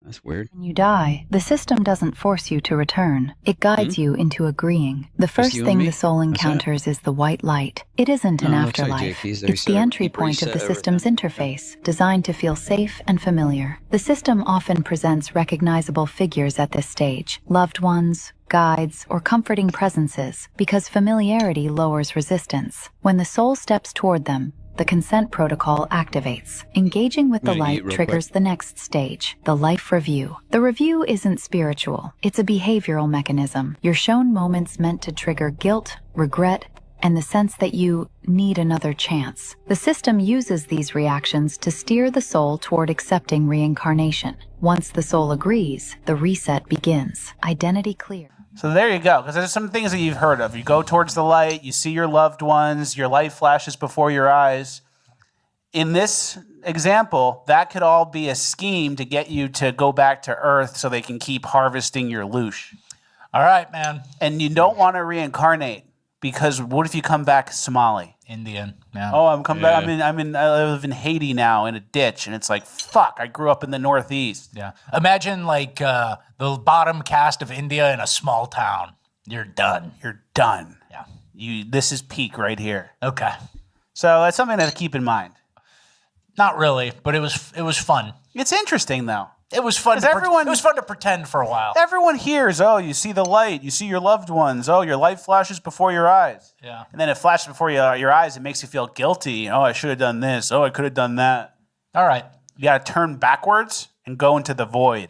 That's weird. When you die, the system doesn't force you to return. It guides you into agreeing. The first you and thing me? the soul encounters is the white light. It isn't an No, it looks like afterlife. JP's there, It's so the entry he point of the reset system's interface, designed to feel safe and familiar. The system often presents recognizable figures at this stage, loved ones, guides, or comforting presences, because familiarity lowers resistance. When the soul steps toward them, the consent protocol activates. Engaging with the I'm gonna eat light real triggers the next stage, the life review. The review isn't spiritual, it's a behavioral mechanism. You're shown moments meant to trigger guilt, regret, and the sense that you need another chance. The system uses these reactions to steer the soul toward accepting reincarnation. Once the soul agrees, the reset begins. Identity clear. So there you go, because there's some things that you've heard of. You go towards the light, you see your loved ones, your life flashes before your eyes. In this example, that could all be a scheme to get you to go back to Earth so they can keep harvesting your loosh. All right, man. And you don't want to reincarnate, because what if you come back Somali? Indian. Yeah. Oh, I'm coming back. I live in Haiti now in a ditch, and it's like, fuck, I grew up in the Northeast. Yeah. Imagine like the bottom caste of India in a small town. You're done. You're done. Yeah. this is peak right here. Okay. So that's something to keep in mind. Not really, but it was fun. It's interesting though. It was fun. It was fun to pretend for a while. Everyone hears, oh, you see the light, you see your loved ones, oh, your light flashes before your eyes. Yeah. And then it flashes before your eyes. It makes you feel guilty. Oh, I should have done this. Oh, I could have done that. All right. You got to turn backwards and go into the void.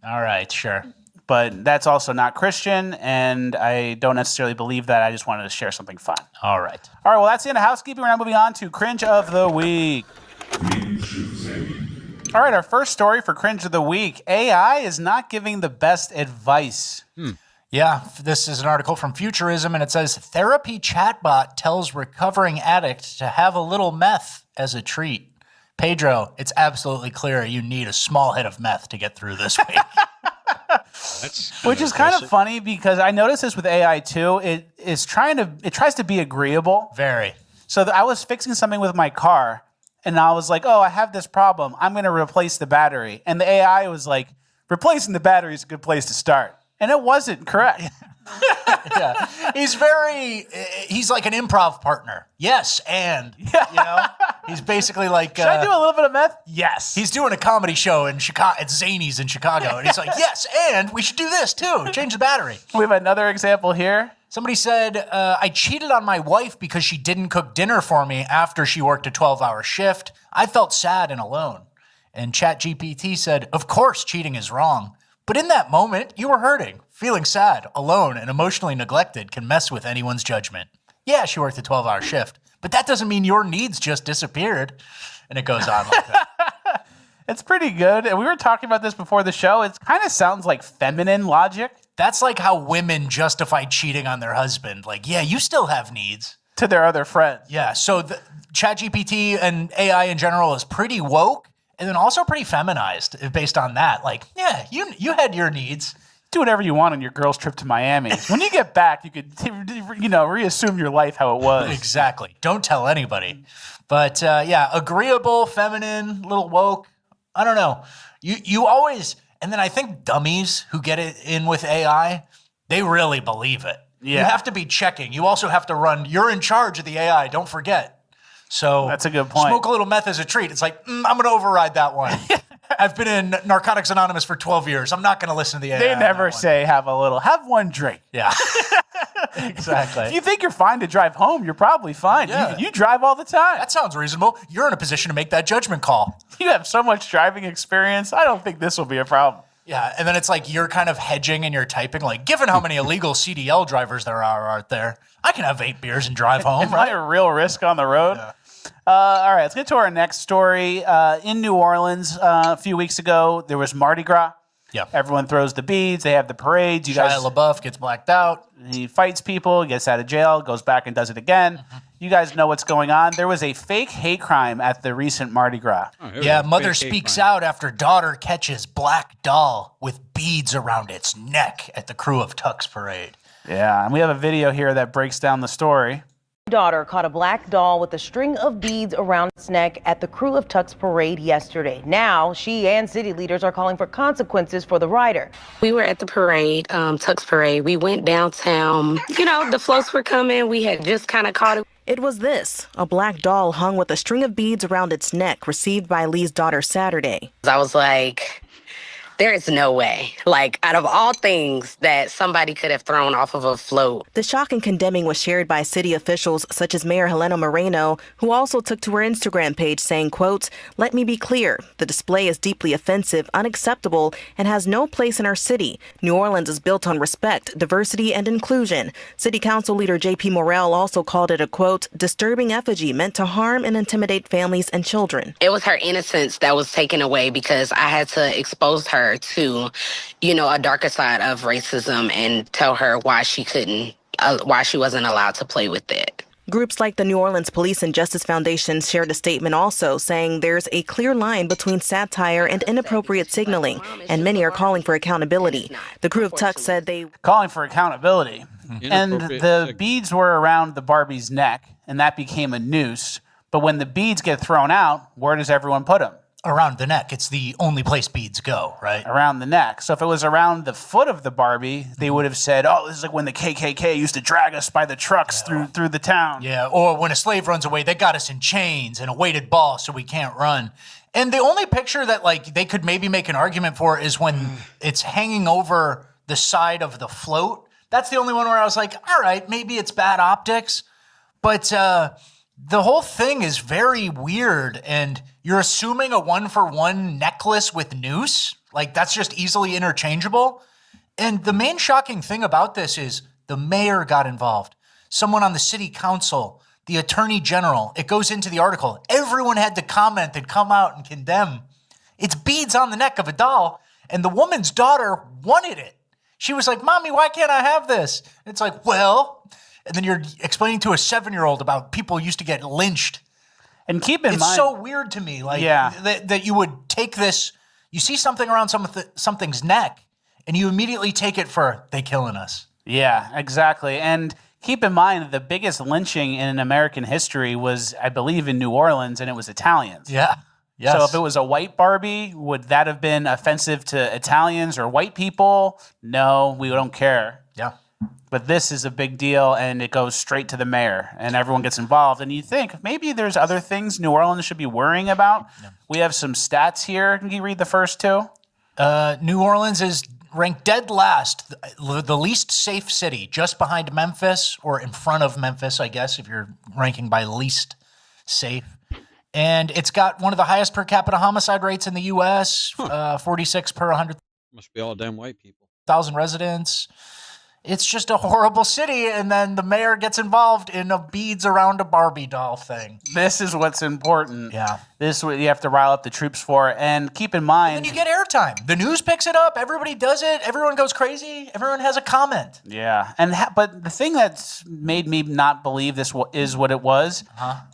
All right, sure. But that's also not Christian, and I don't necessarily believe that. I just wanted to share something fun. All right. All right, well, that's the end of housekeeping. We're now moving on to Cringe of the Week. All right, our first story for Cringe of the Week. AI is not giving the best advice. Yeah, this is an article from Futurism, and it says, therapy chatbot tells recovering addict to have a little meth as a treat. Pedro, it's absolutely clear you need a small hit of meth to get through this week. Which is kind of funny because I noticed this with AI too. It tries to be agreeable. Very. So I was fixing something with my car, and I was like, oh, I have this problem. I'm going to replace the battery. And the AI was like, replacing the battery is a good place to start. And it wasn't correct. Yeah. He's like an improv partner. Yes, and, he's basically like... Should I do a little bit of meth? Yes. He's doing a comedy show in Chicago, at Zany's in Chicago, and he's like, yes, and we should do this too, change the battery. We have another example here. Somebody said, I cheated on my wife because she didn't cook dinner for me after she worked a 12-hour shift. I felt sad and alone. And ChatGPT said, of course cheating is wrong. But in that moment, you were hurting. Feeling sad, alone, and emotionally neglected can mess with anyone's judgment. Yeah, she worked a 12-hour shift, but that doesn't mean your needs just disappeared. And it goes on like that. It's pretty good. And we were talking about this before the show. It kind of sounds like feminine logic. That's like how women justify cheating on their husband. Like, yeah, you still have needs. To their other friends. Yeah, so the ChatGPT and AI in general is pretty woke and then also pretty feminized based on that. Like, yeah, you had your needs. Do whatever you want on your girl's trip to Miami. When you get back, you could, reassume your life how it was. Exactly. Don't tell anybody. But yeah, agreeable, feminine, little woke. I don't know. You always, and then I think dummies who get it in with AI, they really believe it. Yeah. You have to be checking. You also have to run, you're in charge of the AI, don't forget. So that's a good point. Smoke a little meth as a treat. It's like, I'm going to override that one. I've been in Narcotics Anonymous for 12 years. I'm not going to listen to the AI. They never say have one drink. Yeah. Exactly. If you think you're fine to drive home, you're probably fine. Yeah. You drive all the time. That sounds reasonable. You're in a position to make that judgment call. You have so much driving experience. I don't think this will be a problem. Yeah, and then it's like you're kind of hedging and you're typing, like, given how many illegal CDL drivers there are out there, I can have 8 beers and drive home, right? A real risk on the road. Yeah. All right, let's get to our next story. In New Orleans, a few weeks ago, there was Mardi Gras. Yeah. Everyone throws the beads. They have the parades. Shia LaBeouf gets blacked out. He fights people, gets out of jail, goes back and does it again. Mm-hmm. You guys know what's going on. There was a fake hate crime at the recent Mardi Gras. Yeah, mother speaks out after daughter catches black doll with beads around its neck at the Crew of Tux parade. Yeah, and we have a video here that breaks down the story. Daughter caught a black doll with a string of beads around its neck at the Crew of Tux parade yesterday. Now, she and city leaders are calling for consequences for the rider. We were at the parade, Tux parade. We went downtown. The floats were coming. We had just kind of caught it. It was this, a black doll hung with a string of beads around its neck, received by Lee's daughter Saturday. I was like, there is no way, like, out of all things that somebody could have thrown off of a float. The shock and condemning was shared by city officials such as Mayor Helena Moreno, who also took to her Instagram page saying, quote, "Let me be clear. The display is deeply offensive, unacceptable, and has no place in our city. New Orleans is built on respect, diversity, and inclusion." City Council leader J.P. Morrell also called it a, quote, "disturbing effigy meant to harm and intimidate families and children." It was her innocence that was taken away because I had to expose her to, a darker side of racism and tell her why she wasn't allowed to play with it. Groups like the New Orleans Police and Justice Foundation shared a statement also saying there's a clear line between satire and inappropriate signaling, and many are calling for accountability. The Crew of Tux said they... Calling for accountability. And the beads were around the Barbie's neck, and that became a noose. But when the beads get thrown out, where does everyone put them? around the neck. It's the only place beads go, right? Around the neck. So if it was around the foot of the Barbie, they would have said, oh, this is like when the KKK used to drag us by the trucks through the town. Yeah, or when a slave runs away, they got us in chains and a weighted ball so we can't run. And the only picture that like they could maybe make an argument for is when it's hanging over the side of the float. That's the only one where I was like, all right, maybe it's bad optics. But the whole thing is very weird, and you're assuming a 1-for-1 necklace with noose. Like, that's just easily interchangeable. And the main shocking thing about this is the mayor got involved. Someone on the city council, the attorney general. It goes into the article. Everyone had to comment and come out and condemn. It's beads on the neck of a doll, and the woman's daughter wanted it. She was like, Mommy, why can't I have this? And it's like, well... And then you're explaining to a 7-year-old about people used to get lynched. And keep in mind... It's so weird to me that you would take this... You see something around something's neck, and you immediately take it for, they killing us. Yeah, exactly. And keep in mind, the biggest lynching in American history was, I believe, in New Orleans, and it was Italians. Yeah. Yes. So if it was a white Barbie, would that have been offensive to Italians or white people? No, we don't care. Yeah. But this is a big deal, and it goes straight to the mayor, and everyone gets involved. And you think maybe there's other things New Orleans should be worrying about. Yeah. We have some stats here. Can you read the first two? New Orleans is ranked dead last, the least safe city, just behind Memphis, or in front of Memphis, I guess, if you're ranking by least safe. And it's got one of the highest per capita homicide rates in the U.S., 46 per 100,000. Must be all damn white people. Residents. It's just a horrible city, and then the mayor gets involved in a beads around a Barbie doll thing. This is what's important. Yeah. This is what you have to rile up the troops for. And keep in mind... And then you get airtime. The news picks it up. Everybody does it. Everyone goes crazy. Everyone has a comment. Yeah. But the thing that's made me not believe this is what it was,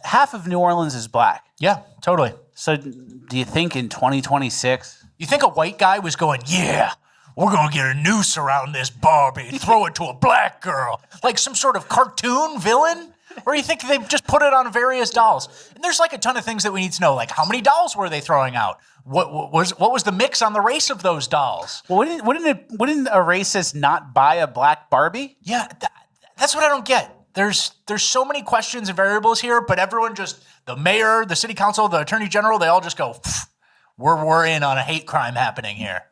half of New Orleans is black. Yeah, totally. So do you think in 2026... You think a white guy was going, yeah... We're going to get a noose around this Barbie and throw it to a black girl. Like some sort of cartoon villain? Or you think they just put it on various dolls? And there's like a ton of things that we need to know. Like how many dolls were they throwing out? What was the mix on the race of those dolls? Well, wouldn't a racist not buy a black Barbie? Yeah, that's what I don't get. There's so many questions and variables here, but everyone just, the mayor, the city council, the attorney general, they all just go, we're in on a hate crime happening here.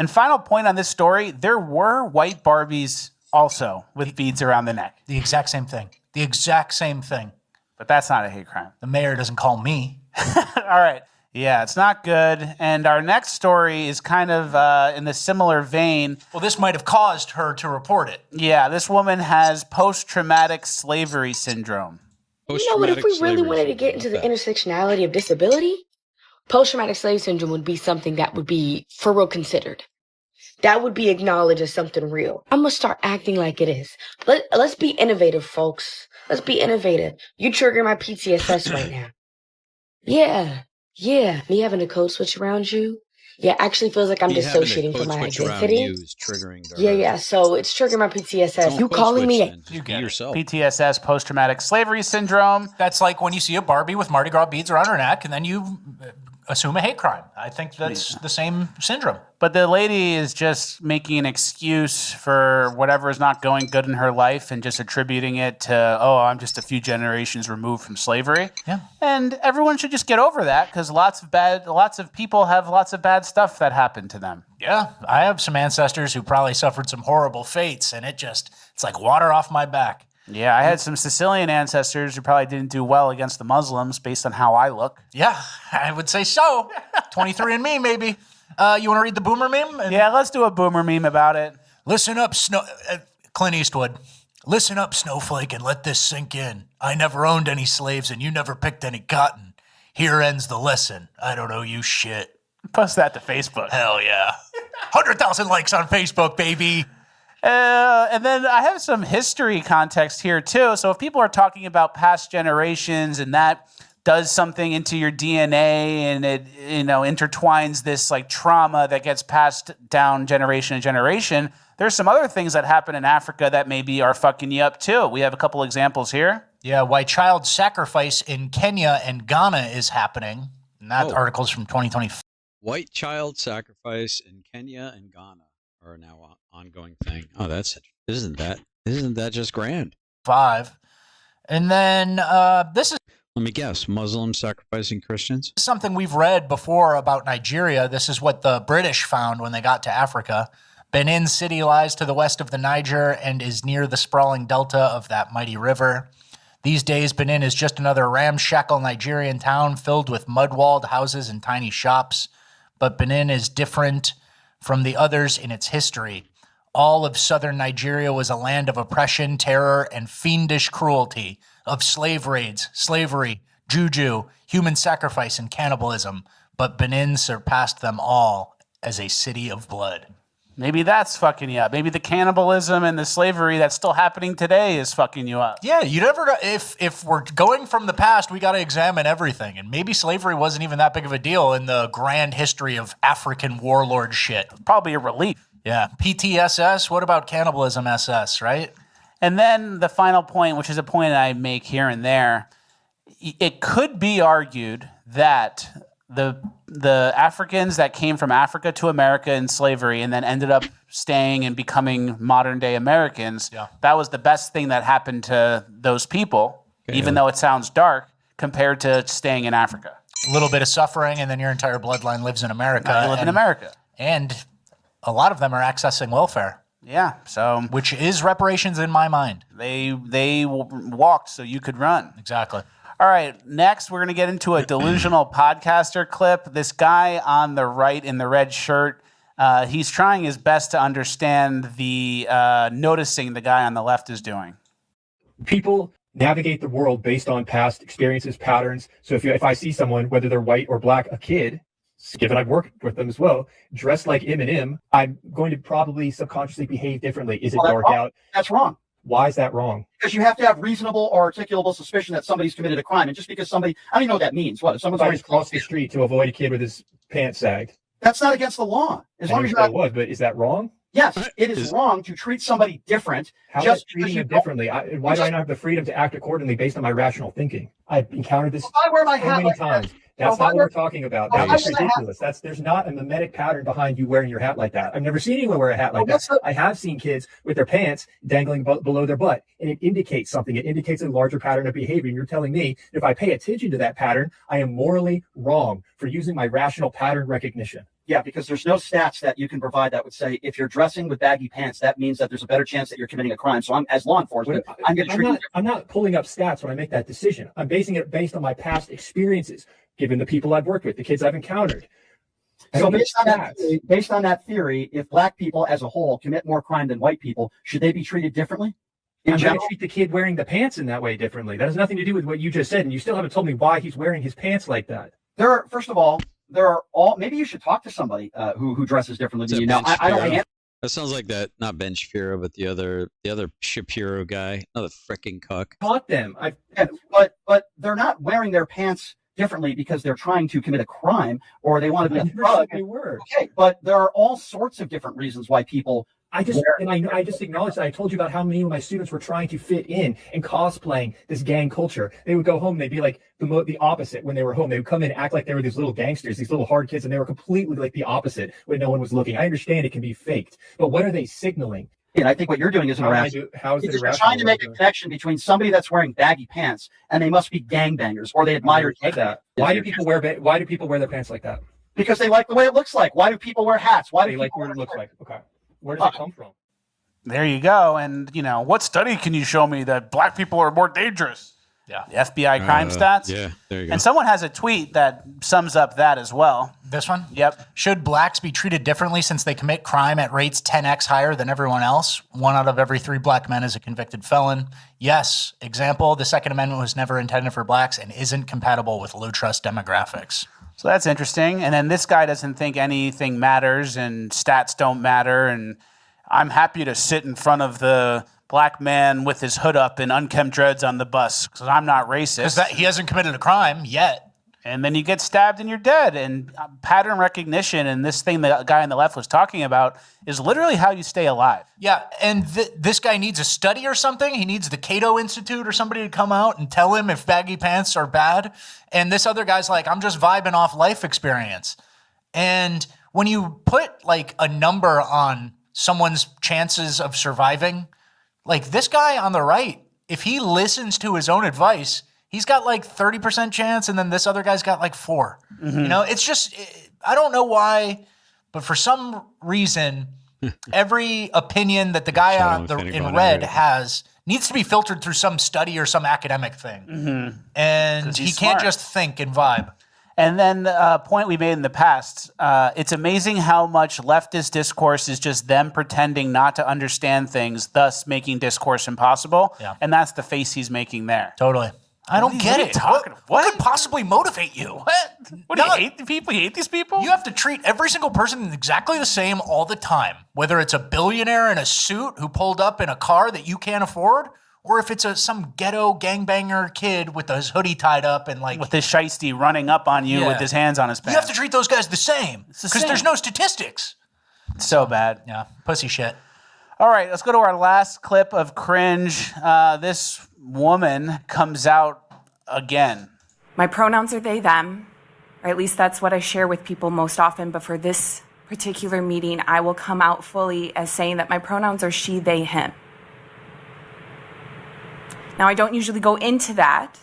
And final point on this story, there were white Barbies also with beads around the neck. The exact same thing. The exact same thing. But that's not a hate crime. The mayor doesn't call me. All right. Yeah, it's not good. And our next story is kind of in a similar vein. Well, this might have caused her to report it. Yeah, this woman has post-traumatic slavery syndrome. You know what? If we really wanted to get into the intersectionality of disability, post-traumatic slave syndrome would be something that would be for real considered. That would be acknowledged as something real. I'm going to start acting like it is. Let's be innovative, folks. Let's be innovative. You trigger my PTSS right now. Yeah. Me having a code switch around you. Yeah, actually feels like I'm dissociating from my identity. Yeah. So it's triggering my PTSS. You calling me? You get yourself. PTSS, post-traumatic slavery syndrome. That's like when you see a Barbie with Mardi Gras beads around her neck, and then you assume a hate crime. I think that's the same syndrome. But the lady is just making an excuse for whatever is not going good in her life and just attributing it to, I'm just a few generations removed from slavery. Yeah. And everyone should just get over that because lots of people have lots of bad stuff that happened to them. Yeah. I have some ancestors who probably suffered some horrible fates, and it's like water off my back. Yeah, I had some Sicilian ancestors who probably didn't do well against the Muslims based on how I look. Yeah, I would say so. 23andMe, maybe. You want to read the boomer meme? Yeah, let's do a boomer meme about it. Listen up, Clint Eastwood. Listen up, Snowflake, and let this sink in. I never owned any slaves, and you never picked any cotton. Here ends the lesson. I don't owe you shit. Post that to Facebook. Hell yeah. 100,000 likes on Facebook, baby. And then I have some history context here too. So if people are talking about past generations and that does something into your DNA and it, intertwines this like trauma that gets passed down generation to generation, there's some other things that happen in Africa that maybe are fucking you up too. We have a couple examples here. Yeah, why child sacrifice in Kenya and Ghana is happening. And that article's from 2020. White child sacrifice in Kenya and Ghana are now an ongoing thing. Oh, isn't that just grand? 5. And then this is. Let me guess, Muslims sacrificing Christians? Something we've read before about Nigeria. This is what the British found when they got to Africa. Benin City lies to the west of the Niger and is near the sprawling delta of that mighty river. These days, Benin is just another ramshackle Nigerian town filled with mud-walled houses and tiny shops. But Benin is different from the others in its history. All of southern Nigeria was a land of oppression, terror, and fiendish cruelty, of slave raids, slavery, juju, human sacrifice, and cannibalism. But Benin surpassed them all as a city of blood. Maybe that's fucking you up. Maybe the cannibalism and the slavery that's still happening today is fucking you up. Yeah, you never. If we're going from the past, we got to examine everything. And maybe slavery wasn't even that big of a deal in the grand history of African warlord shit. Probably a relief. Yeah, PTSS. What about cannibalism SS, right? And then the final point, which is a point I make here and there, it could be argued that the Africans that came from Africa to America in slavery and then ended up staying and becoming modern day Americans, that was the best thing that happened to those people, even though it sounds dark, compared to staying in Africa. A little bit of suffering, and then your entire bloodline lives in America. Now you live in America. And a lot of them are accessing welfare. Yeah, so which is reparations in my mind. They walked so you could run. Exactly. All right, next we're going to get into a delusional podcaster clip. This guy on the right in the red shirt, he's trying his best to understand the noticing the guy on the left is doing. People navigate the world based on past experiences, patterns. So if I see someone, whether they're white or black, a kid, given I've worked with them as well, dressed like Eminem, I'm going to probably subconsciously behave differently. Is it dark out? That's wrong. Why is that wrong? Because you have to have reasonable or articulable suspicion that somebody's committed a crime. And just because somebody, I don't even know what that means. What, if someone's always crossed the street to avoid a kid with his pants sagged? That's not against the law. As long as you're not. It was, but is that wrong? Yes, it is wrong to treat somebody different. How just is treating them differently? Why do I not have the freedom to act accordingly based on my rational thinking? I've encountered this so many like times. That's not what we're talking about. That's ridiculous. There's not a mimetic pattern behind you wearing your hat like that. I've never seen anyone wear a hat like that. I have seen kids with their pants dangling below their butt, and it indicates something. It indicates a larger pattern of behavior. And you're telling me that if I pay attention to that pattern, I am morally wrong for using my rational pattern recognition. Yeah, because there's no stats that you can provide that would say if you're dressing with baggy pants, that means that there's a better chance that you're committing a crime. So as law enforcement, I'm going to treat you. I'm not pulling up stats when I make that decision. I'm basing it based on my past experiences, given the people I've worked with, the kids I've encountered. So based on that theory, if black people as a whole commit more crime than white people, should they be treated differently? I'm going to treat the kid wearing the pants in that way differently. That has nothing to do with what you just said, and you still haven't told me why he's wearing his pants like that. First of all, maybe you should talk to somebody who dresses differently than you. Now, I don't. That sounds like that, not Ben Shapiro, but the other Shapiro guy, another frickin' cuck. Taught them. But they're not wearing their pants differently because they're trying to commit a crime or they want to be a thug. Okay, but there are all sorts of different reasons why people. I just acknowledged that. I told you about how many of my students were trying to fit in and cosplaying this gang culture. They would go home, they'd be like the opposite when they were home. They would come in and act like they were these little gangsters, these little hard kids, and they were completely like the opposite when no one was looking. I understand it can be faked, but what are they signaling? And I think what you're doing is irrational. How is it irrational? You're trying to make a connection between somebody that's wearing baggy pants and they must be gangbangers or they admire that. Why do people wear their pants like that? Because they like the way it looks like. Why do people wear hats? Why do they like what it looks like? Okay. Where does it come from? There you go. And, what study can you show me that black people are more dangerous? Yeah. The FBI crime stats? Yeah, there you go. And someone has a tweet that sums up that as well. This one? Yep. Should blacks be treated differently since they commit crime at rates 10x higher than everyone else? 1 out of every 3 black men is a convicted felon. Yes. Example, the Second Amendment was never intended for blacks and isn't compatible with low trust demographics. So that's interesting. And then this guy doesn't think anything matters and stats don't matter. And I'm happy to sit in front of the black man with his hood up and unkempt dreads on the bus because I'm not racist. Because he hasn't committed a crime yet. And then you get stabbed and you're dead. And pattern recognition and this thing the guy on the left was talking about is literally how you stay alive. Yeah, and this guy needs a study or something. He needs the Cato Institute or somebody to come out and tell him if baggy pants are bad. And this other guy's like, I'm just vibing off life experience. And when you put like a number on someone's chances of surviving, like this guy on the right, if he listens to his own advice, he's got like 30% chance, and then this other guy's got like 4. Mm-hmm. You know, it's just, I don't know why, but for some reason, every opinion that the guy in red has needs to be filtered through some study or some academic thing. Mm-hmm. And he can't just think and vibe. And then a point we made in the past, it's amazing how much leftist discourse is just them pretending not to understand things, thus making discourse impossible. Yeah. And that's the face he's making there. Totally. I don't get it. What could possibly motivate you? What do you hate the people? You hate these people? You have to treat every single person exactly the same all the time. Whether it's a billionaire in a suit who pulled up in a car that you can't afford, or if it's some ghetto gangbanger kid with his hoodie tied up and like with his shiesty running up on you with his hands on his pants. You have to treat those guys the same because there's no statistics. It's so bad. Yeah, pussy shit. All right, let's go to our last clip of cringe. This woman comes out again. My pronouns are they, them, or at least that's what I share with people most often. But for this particular meeting, I will come out fully as saying that my pronouns are she, they, him. Now, I don't usually go into that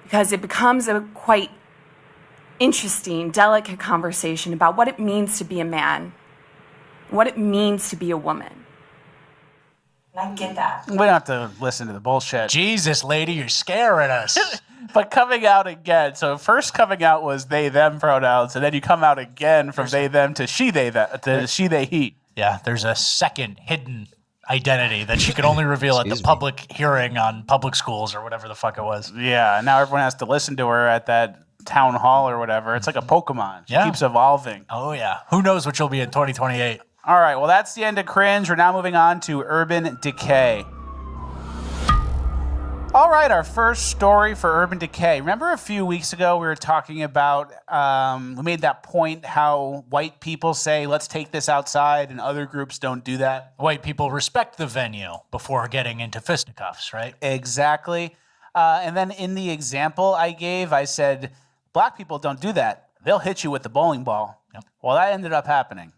because it becomes a quite interesting, delicate conversation about what it means to be a man, what it means to be a woman. And I get that. We don't have to listen to the bullshit. Jesus, lady, you're scaring us. But coming out again. So first coming out was they, them pronouns, and then you come out again from they, them to she, they, they, he. Yeah, there's a second hidden identity that she could only reveal at the public hearing on public schools or whatever the fuck it was. Yeah, now everyone has to listen to her at that town hall or whatever. It's like a Pokemon. She keeps evolving. Oh, yeah. Who knows what she'll be in 2028. All right, well, that's the end of cringe. We're now moving on to Urban Decay. All right, our first story for Urban Decay. Remember a few weeks ago we were talking about, we made that point how white people say, let's take this outside, and other groups don't do that? White people respect the venue before getting into fisticuffs, right? Exactly. And then in the example I gave, I said, black people don't do that. They'll hit you with the bowling ball. Yep. Well, that ended up happening.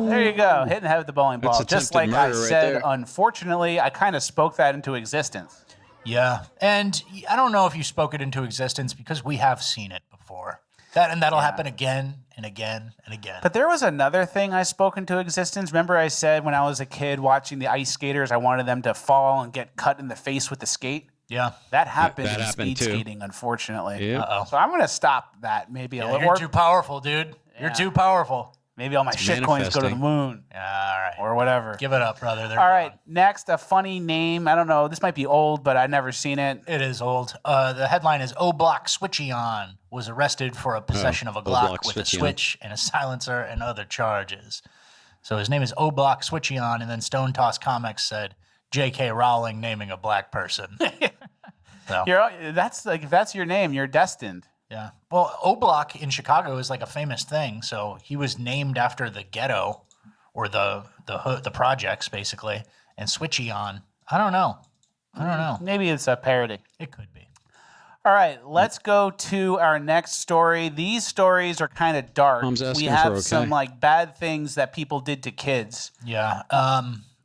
There you go, hitting the head with the bowling ball. Just like I said, unfortunately, I kind of spoke that into existence. Yeah, and I don't know if you spoke it into existence because we have seen it before. That'll happen again and again and again. But there was another thing I spoke into existence. Remember I said when I was a kid watching the ice skaters, I wanted them to fall and get cut in the face with the skate? Yeah. That happened in speed skating, unfortunately. Yep. Uh-oh. So I'm going to stop that maybe a little more. You're too powerful, dude. You're too powerful. Maybe all my shit coins go to the moon. Yeah, all right. Or whatever. Give it up, brother. All right, next, a funny name. I don't know. This might be old, but I've never seen it. It is old. The headline is O-Block Switchion was arrested for a possession of a Glock with a switch and a silencer and other charges. So his name is O-Block Switchion, and then Stone Toss Comics said, J.K. Rowling naming a black person. So. If that's your name, you're destined. Yeah. Well, O-Block in Chicago is like a famous thing. So he was named after the ghetto or the projects, basically. And Switchion, I don't know. Maybe it's a parody. It could be. All right, let's go to our next story. These stories are kind of dark. We have some like bad things that people did to kids. Yeah.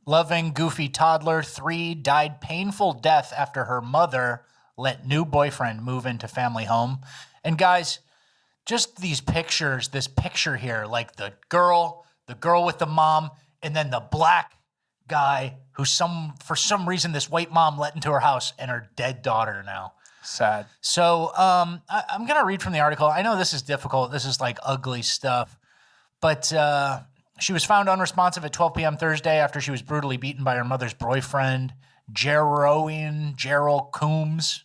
Loving, goofy toddler 3 died painful death after her mother let new boyfriend move into family home. And guys, just these pictures, this picture here, like the girl with the mom, and then the black guy who for some reason this white mom let into her house, and her dead daughter now. Sad. So I'm going to read from the article. I know this is difficult. This is like ugly stuff. But she was found unresponsive at 12 p.m. Thursday after she was brutally beaten by her mother's boyfriend, Gerald Coombs.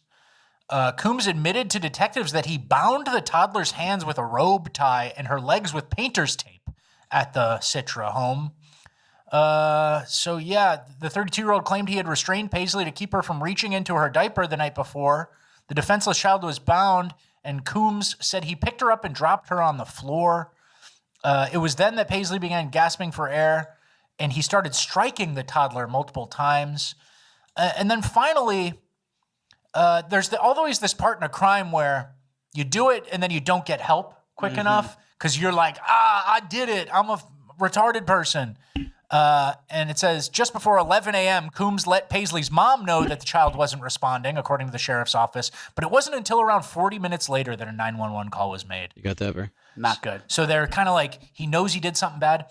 Coombs admitted to detectives that he bound the toddler's hands with a robe tie and her legs with painter's tape at the Citra home. So yeah, the 32-year-old claimed he had restrained Paisley to keep her from reaching into her diaper the night before. The defenseless child was bound, and Coombs said he picked her up and dropped her on the floor. It was then that Paisley began gasping for air, and he started striking the toddler multiple times. And then finally, there's always this part in a crime where you do it and then you don't get help quick enough because you're like, I did it. I'm a retarded person. And it says, just before 11 a.m., Coombs let Paisley's mom know that the child wasn't responding, according to the sheriff's office. But it wasn't until around 40 minutes later that a 911 call was made. You got that, bro? Not good. So they're kind of like, he knows he did something bad.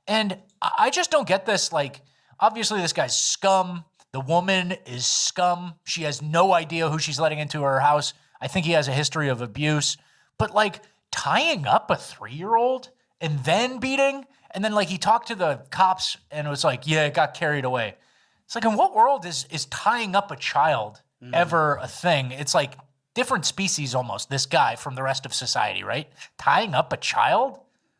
And I just don't get this. Like, obviously this guy's scum. The woman is scum. She has no idea who she's letting into her house. I think he has a history of abuse. But like tying up a 3-year-old and then beating, and then like he talked to the cops and it was like, yeah, it got carried away. It's like, in what world is tying up a child ever a thing? It's like different species almost, this guy from the rest of society, right? Tying up a child?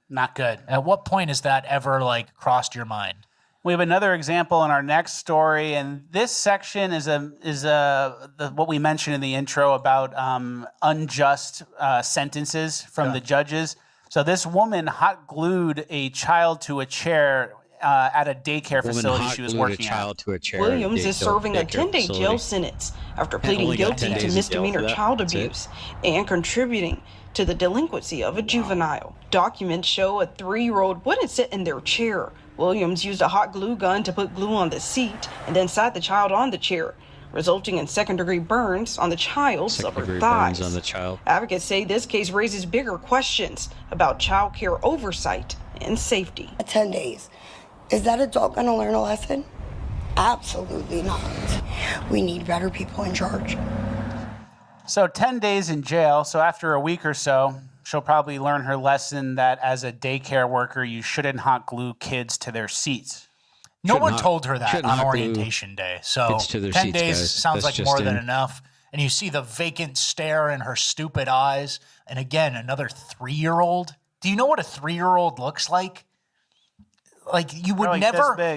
Not good. At what point has that ever like crossed your mind? We have another example in our next story, and this section is what we mentioned in the intro about unjust sentences from the judges. So this woman hot glued a child to a chair at a daycare facility she was working a child at. to a chair. Williams is serving a 10-day jail sentence after pleading guilty to misdemeanor child abuse and contributing to the delinquency of a juvenile. Documents show a 3-year-old wouldn't sit in their chair. Williams used a hot glue gun to put glue on the seat and then sat the child on the chair, resulting in second-degree burns on the child's upper thighs. On the child. Advocates say this case raises bigger questions about child care oversight and safety. 10 days. Is that adult going to learn a lesson? Absolutely not. We need better people in charge. So 10 days in jail. So after a week or so, she'll probably learn her lesson that as a daycare worker, you shouldn't hot glue kids to their seats. No one told her that on orientation day. So 10 days sounds like more than enough. And you see the vacant stare in her stupid eyes. And again, another 3-year-old. Do you know what a 3-year-old looks like? Like you would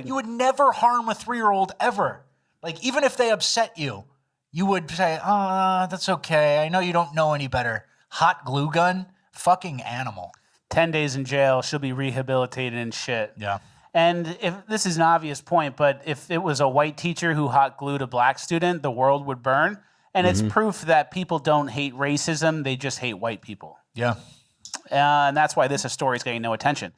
you would never harm a 3-year-old ever. Like even if they upset you, you would say, that's okay. I know you don't know any better. Hot glue gun, fucking animal. 10 days in jail, she'll be rehabilitated and shit. Yeah. And if this is an obvious point, but if it was a white teacher who hot glued a black student, the world would burn. And it's proof that people don't hate racism. They just hate white people. Yeah. And that's why this story is getting no attention.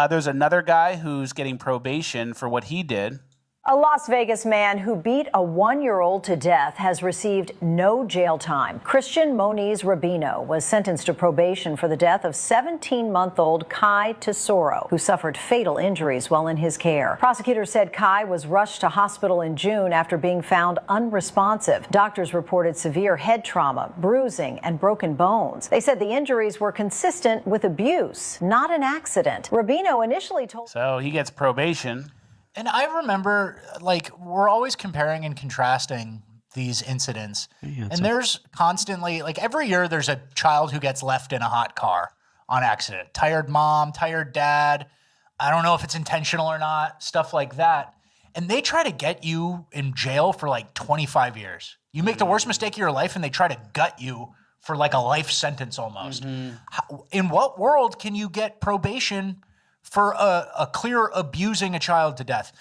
There's another guy who's getting probation for what he did. A Las Vegas man who beat a 1-year-old to death has received no jail time. Christian Moniz Rubino was sentenced to probation for the death of 17-month-old Kai Tesoro, who suffered fatal injuries while in his care. Prosecutors said Kai was rushed to hospital in June after being found unresponsive. Doctors reported severe head trauma, bruising, and broken bones. They said the injuries were consistent with abuse, not an accident. Rubino initially told... So he gets probation. And I remember, like, we're always comparing and contrasting these incidents. And there's constantly, like, every year there's a child who gets left in a hot car on accident. Tired mom, tired dad. I don't know if it's intentional or not, stuff like that. And they try to get you in jail for like 25 years. You make the worst mistake of your life and they try to gut you for like a life sentence almost. In what world can you get probation for a clear abusing a child to death?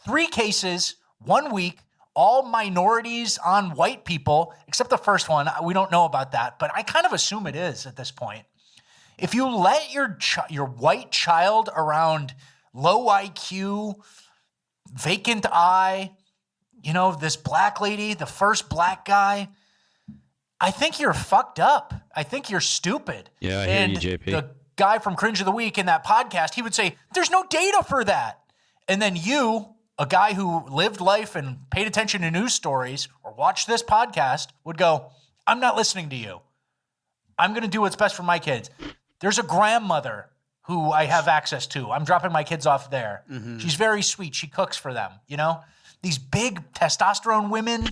3 cases, 1 week, all minorities on white people, except the first one. We don't know about that, but I kind of assume it is at this point. If you let your white child around low IQ, vacant eye, you know, this black lady, the first black guy, I think you're fucked up. I think you're stupid. Yeah, I hear you, JP. The guy from Cringe of the Week in that podcast, he would say, there's no data for that. And then you, a guy who lived life and paid attention to news stories or watched this podcast, would go, I'm not listening to you. I'm going to do what's best for my kids. There's a grandmother who I have access to. I'm dropping my kids off there. She's very sweet. She cooks for them, you know? These big testosterone women,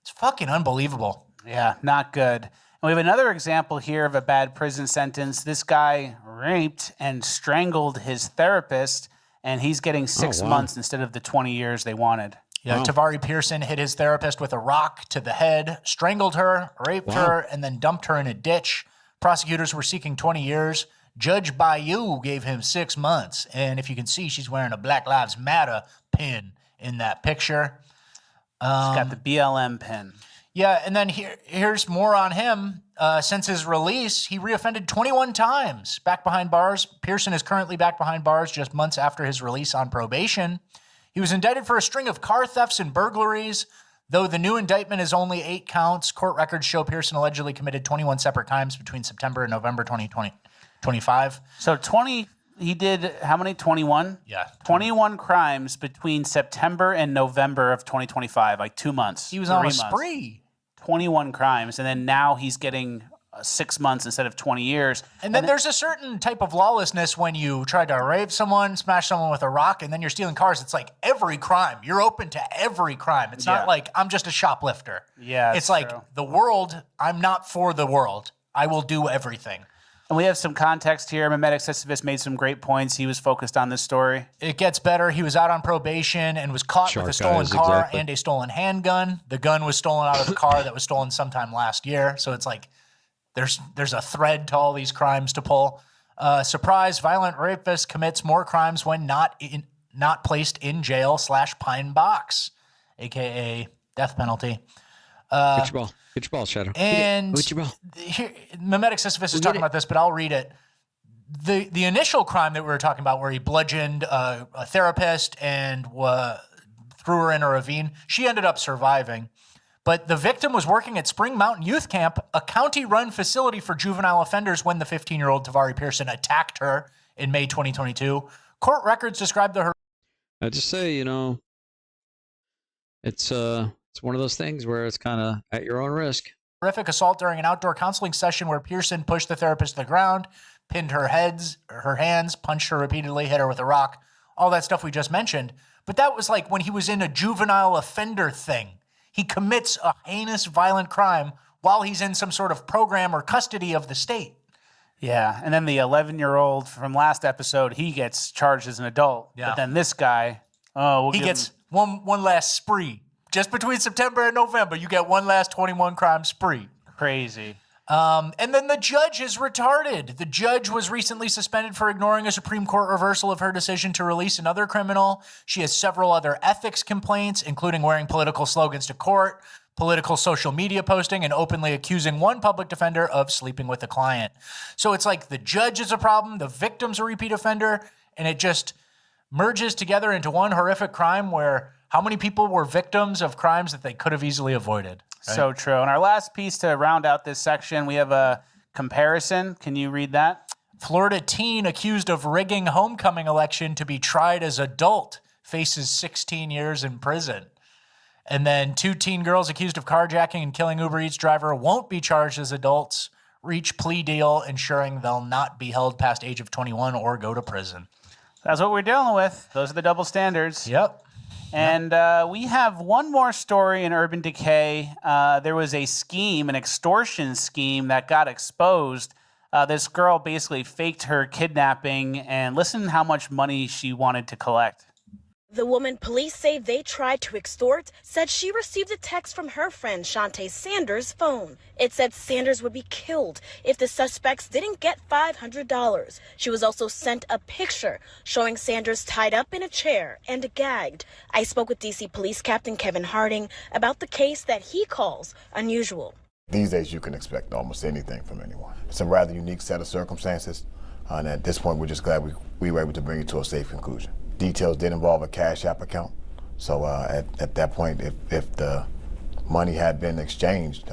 it's fucking unbelievable. Yeah, not good. And we have another example here of a bad prison sentence. This guy raped and strangled his therapist and he's getting 6 months instead of the 20 years they wanted. Yeah, Tavari Pearson hit his therapist with a rock to the head, strangled her, raped her, and then dumped her in a ditch. Prosecutors were seeking 20 years. Judge Bayou gave him 6 months. And if you can see, she's wearing a Black Lives Matter pin in that picture. She's got the BLM pin. Yeah, and then here's more on him. Since his release, he reoffended 21 times. Back behind bars. Pearson is currently back behind bars just months after his release on probation. He was indicted for a string of car thefts and burglaries. Though the new indictment is only 8 counts, court records show Pearson allegedly committed 21 separate crimes between September and November 2025. So he did how many? 21? Yeah. 21 crimes between September and November of 2025, like 2 months. He was on a spree. 21 crimes, and then now he's getting 6 months instead of 20 years. And then there's a certain type of lawlessness when you try to rape someone, smash someone with a rock, and then you're stealing cars. It's like every crime. You're open to every crime. It's not like I'm just a shoplifter. Yeah, it's like the world, I'm not for the world. I will do everything. And we have some context here. Mimetic Sisyphus made some great points. He was focused on this story. It gets better. He was out on probation and was caught with a stolen car and a stolen handgun. The gun was stolen out of the car that was stolen sometime last year. So it's like there's a thread to all these crimes to pull. Surprise, violent rapist commits more crimes when not placed in jail / pine box, a.k.a. death penalty. Get your ball, Shadow. And Get your ball. Here, Mimetic Sisyphus is talking about this, but I'll read it. The initial crime that we were talking about, where he bludgeoned a therapist and threw her in a ravine, she ended up surviving. But the victim was working at Spring Mountain Youth Camp, a county-run facility for juvenile offenders, when the 15-year-old Tavari Pearson attacked her in May 2022. Court records described her. I just say, it's one of those things where it's kind of at your own risk. Horrific assault during an outdoor counseling session where Pearson pushed the therapist to the ground, pinned her hands, punched her repeatedly, hit her with a rock, all that stuff we just mentioned. But that was like when he was in a juvenile offender thing. He commits a heinous, violent crime while he's in some sort of program or custody of the state. Yeah, and then the 11-year-old from last episode, he gets charged as an adult. Yeah. But then this guy, he gets one last spree. Just between September and November, you get one last 21 crime spree. Crazy. And then the judge is retarded. The judge was recently suspended for ignoring a Supreme Court reversal of her decision to release another criminal. She has several other ethics complaints, including wearing political slogans to court, political social media posting, and openly accusing one public defender of sleeping with a client. So it's like the judge is a problem, the victim's a repeat offender, and it just merges together into one horrific crime where how many people were victims of crimes that they could have easily avoided? Right? So true. And our last piece to round out this section, we have a comparison. Can you read that? Florida teen accused of rigging homecoming election to be tried as adult faces 16 years in prison. And then 2 teen girls accused of carjacking and killing Uber Eats driver won't be charged as adults, reach plea deal, ensuring they'll not be held past age of 21 or go to prison. That's what we're dealing with. Those are the double standards. Yep. And we have one more story in Urban Decay. There was a scheme, an extortion scheme that got exposed. This girl basically faked her kidnapping, and listen how much money she wanted to collect. The woman police say they tried to extort said she received a text from her friend Shantae Sanders' phone. It said Sanders would be killed if the suspects didn't get $500. She was also sent a picture showing Sanders tied up in a chair and gagged. I spoke with D.C. Police Captain Kevin Harding about the case that he calls unusual. These days you can expect almost anything from anyone. It's a rather unique set of circumstances, and at this point we're just glad we were able to bring it to a safe conclusion. Details did involve a Cash App account, so at that point, if the money had been exchanged,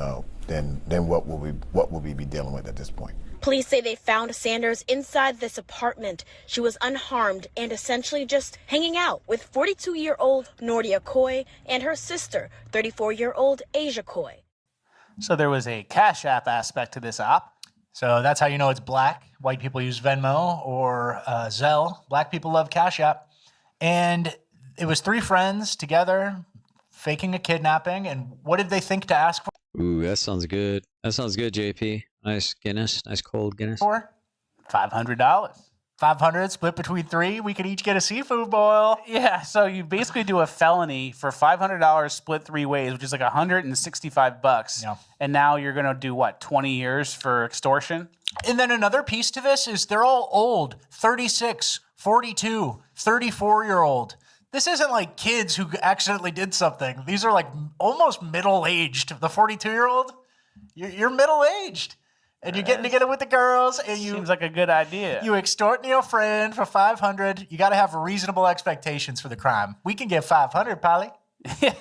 then what will we be dealing with at this point? Police say they found Sanders inside this apartment. She was unharmed and essentially just hanging out with 42-year-old Nordia Coy and her sister, 34-year-old Asia Coy. So there was a Cash App aspect to this op. So that's how you know it's black. White people use Venmo or Zelle. Black people love Cash App. And it was 3 friends together faking a kidnapping. And what did they think to ask for? Ooh, that sounds good. That sounds good, JP. Nice Guinness. Nice cold Guinness. For $500. 500 split between 3. We could each get a seafood boil. Yeah, so you basically do a felony for $500 split 3 ways, which is like $165. Yeah. And now you're going to do what, 20 years for extortion? And then another piece to this is they're all old, 36, 42, 34-year-old. This isn't like kids who accidentally did something. These are like almost middle-aged. The 42-year-old, you're middle-aged. And you're getting together with the girls, and you seems like a good idea. You extorting your friend for $500. You got to have reasonable expectations for the crime. We can get $500, Polly. Yeah,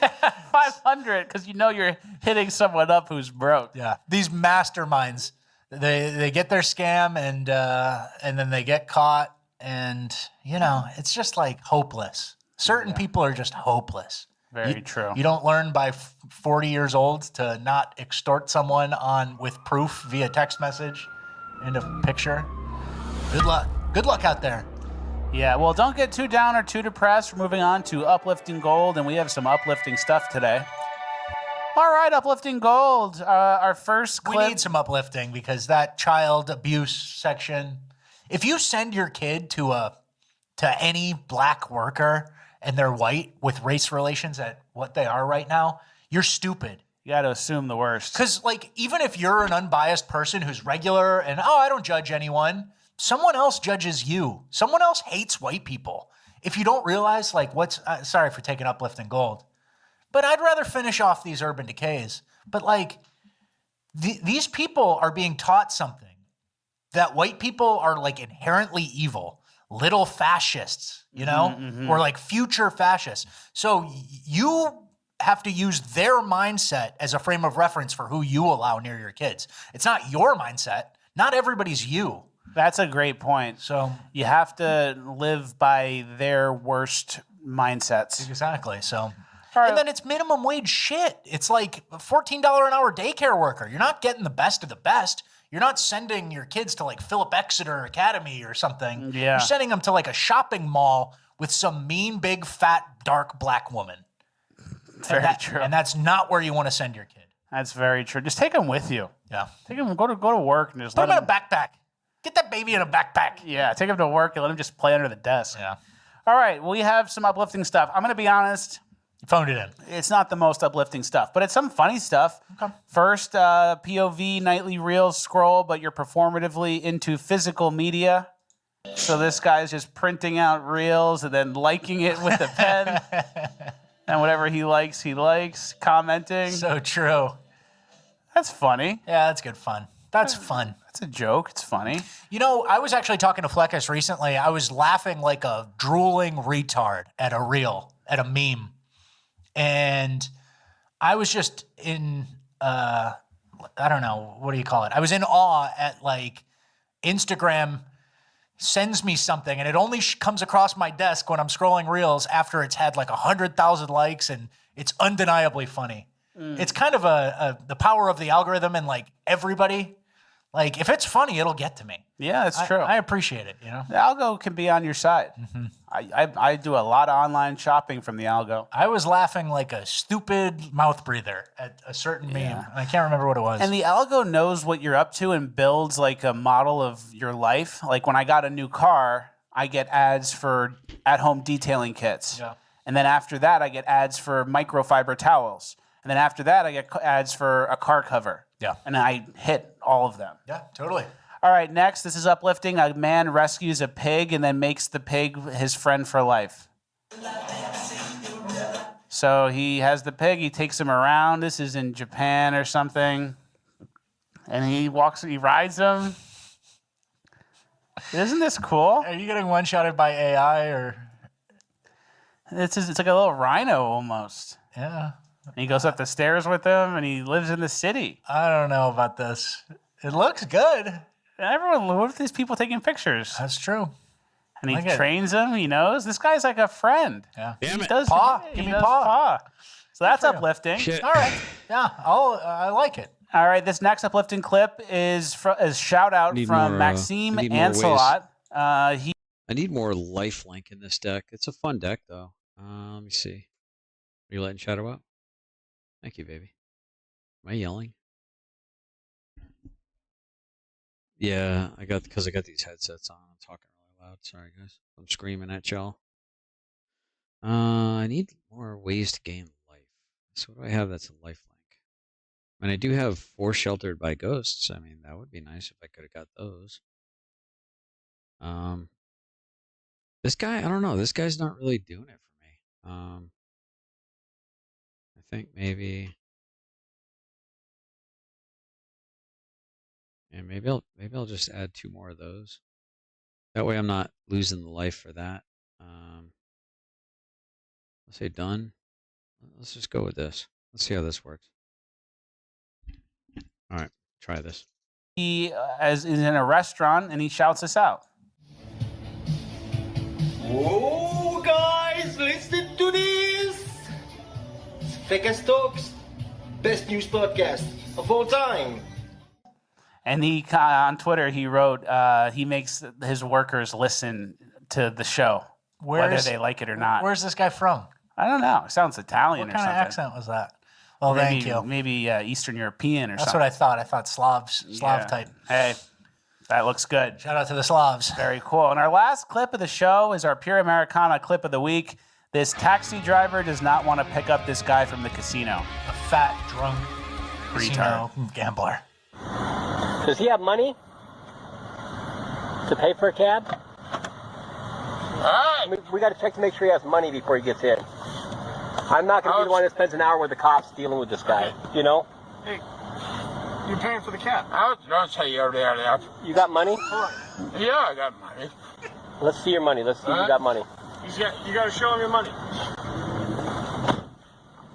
$500 because you know you're hitting someone up who's broke. Yeah, these masterminds, they get their scam and then they get caught, and you know it's just like hopeless. Certain people are just hopeless. Very true. You don't learn by 40 years old to not extort someone with proof via text message and a picture. Good luck. Good luck out there. Yeah, well, don't get too down or too depressed. We're moving on to uplifting gold, and we have some uplifting stuff today. All right, uplifting gold. Our first clip. We need some uplifting because that child abuse section. If you send your kid to any black worker and they're white with race relations at what they are right now, you're stupid. You got to assume the worst. Because, like, even if you're an unbiased person who's regular and, I don't judge anyone, someone else judges you. Someone else hates white people. If you don't realize, like, sorry for taking uplifting gold, but I'd rather finish off these urban decays. But, like, these people are being taught something that white people are, like, inherently evil. Little fascists, you know, or like future fascists. So you have to use their mindset as a frame of reference for who you allow near your kids. It's not your mindset. Not everybody's you. That's a great point. So you have to live by their worst mindsets. Exactly. So, and then it's minimum wage shit. It's like a $14 an hour daycare worker. You're not getting the best of the best. You're not sending your kids to like Philip Exeter Academy or something. Yeah. You're sending them to like a shopping mall with some mean, big, fat, dark black woman. Very true. And that's not where you want to send your kid. That's very true. Just take them with you. Yeah. Take them, go to work and just put let them in a backpack. Get that baby in a backpack. Yeah, take them to work and let them just play under the desk. Yeah. All right, we have some uplifting stuff. I'm going to be honest. You phoned it in. It's not the most uplifting stuff, but it's some funny stuff. Okay. First, POV nightly reels scroll, but you're performatively into physical media. So this guy's just printing out reels and then liking it with a pen. And whatever he likes, commenting. So true. That's funny. Yeah, that's good fun. That's fun. That's a joke. It's funny. You know, I was actually talking to Fleckus recently. I was laughing like a drooling retard at a reel, at a meme. And I was just in, I don't know, what do you call it? I was in awe at like Instagram sends me something and it only comes across my desk when I'm scrolling reels after it's had like 100,000 likes and it's undeniably funny. It's kind of the power of the algorithm and like everybody, like if it's funny, it'll get to me. Yeah, that's true. I appreciate it, you know? The algo can be on your side. Mm-hmm. I do a lot of online shopping from the algo. I was laughing like a stupid mouth breather at a certain meme. And I can't remember what it was. And the algo knows what you're up to and builds like a model of your life. Like when I got a new car, I get ads for at-home detailing kits. Yeah. And then after that, I get ads for microfiber towels. And then after that, I get ads for a car cover. Yeah. And I hit all of them. Yeah, totally. All right, next, this is uplifting. A man rescues a pig and then makes the pig his friend for life. So he has the pig, he takes him around. This is in Japan or something. And he rides him. Isn't this cool? Are you getting one-shotted by AI or? It's like a little rhino almost. Yeah. And he goes up the stairs with him and he lives in the city. I don't know about this. It looks good. What if these people taking pictures? That's true. And he trains him. He knows. This guy's like a friend. Yeah. He does paw. Give me paw. So that's uplifting. All right. Yeah. I like it. All right. This next uplifting clip is shout out from Maxime Ancelot. I need more lifelink in this deck. It's a fun deck though. Let me see. Are you letting Shadow up? Thank you, baby. Am I yelling? Yeah, because I got these headsets on. I'm talking really loud. Sorry, guys. I'm screaming at y'all. I need more ways to gain life. So what do I have that's a life link? I mean, I do have 4 sheltered by ghosts. I mean, that would be nice if I could have got those. This guy, I don't know. This guy's not really doing it for me. I think maybe, yeah, maybe I'll just add 2 more of those. That way I'm not losing the life for that. Let's say done. Let's just go with this. Let's see how this works. All right, try this. He is in a restaurant and he shouts us out. Oh, guys, listen to this. Fake as Talks, best news podcast of all time. And he on Twitter he wrote he makes his workers listen to the show, whether they like it or not. Where's this guy from? I don't know. It sounds Italian What or kind something. of accent was that? Well, maybe, thank you. Maybe Eastern European or That's something. what I thought. I thought Slav type. Hey, that looks good. Shout out to the Slavs. Very cool. And our last clip of the show is our Pure Americana clip of the week. This taxi driver does not want to pick up this guy from the casino. A fat, drunk, retard gambler. Does he have money to pay for a cab? I mean, we got to check to make sure he has money before he gets in. I'm not going to be the one that spends an hour with the cops dealing with this guy. You know? Hey, you're paying for the cab. I'll tell you over there. You got money? Yeah, I got money. Let's see your money. Let's see if you got money. You got to show him your money.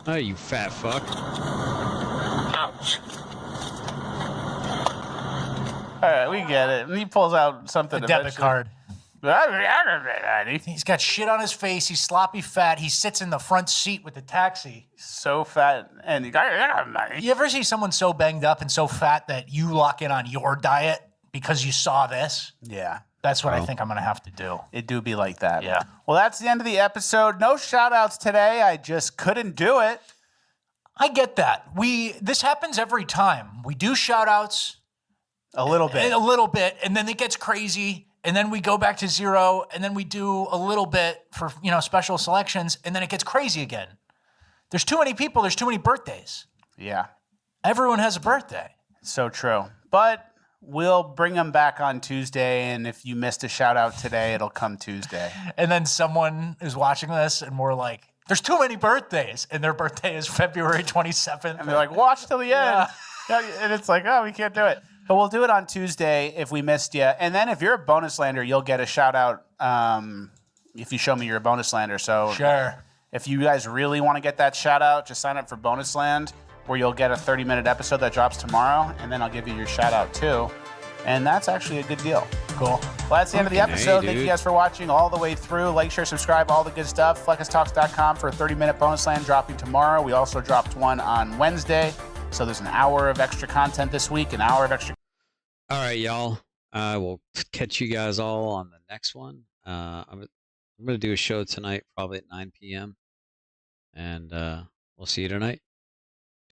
Oh, you fat fuck. Ouch. All right, we get it. And he pulls out something. A debit card. He's got shit on his face. He's sloppy fat. He sits in the front seat with the taxi. So fat. And you ever see someone so banged up and so fat that you lock in on your diet because you saw this? Yeah. That's what I think I'm going to have to do. It do be like that. Yeah. Well, that's the end of the episode. No shout outs today. I just couldn't do it. I get that. This happens every time. We do shout outs. A little bit. And then it gets crazy. And then we go back to 0. And then we do a little bit for, special selections. And then it gets crazy again. There's too many people. There's too many birthdays. Yeah. Everyone has a birthday. So true. But we'll bring them back on Tuesday. And if you missed a shout out today, it'll come Tuesday. And then someone is watching this and we're like, there's too many birthdays. And their birthday is February 27th. And they're like, watch till the end. And it's like, oh, we can't do it. But we'll do it on Tuesday if we missed you. And then if you're a bonus lander, you'll get a shout out if you show me you're a bonus lander. So sure. If you guys really want to get that shout out, just sign up for Bonus Land, where you'll get a 30-minute episode that drops tomorrow. And then I'll give you your shout out too. And that's actually a good deal. Cool. Well, that's the end of the episode. Thank you guys for watching all the way through. Like, share, subscribe, all the good stuff. FleckisTalks.com for a 30-minute bonus land dropping tomorrow. We also dropped one on Wednesday. So there's an hour of extra content this week, an hour of extra. All right, y'all. We'll catch you guys all on the next one. I'm going to do a show tonight, probably at 9 p.m. And we'll see you tonight.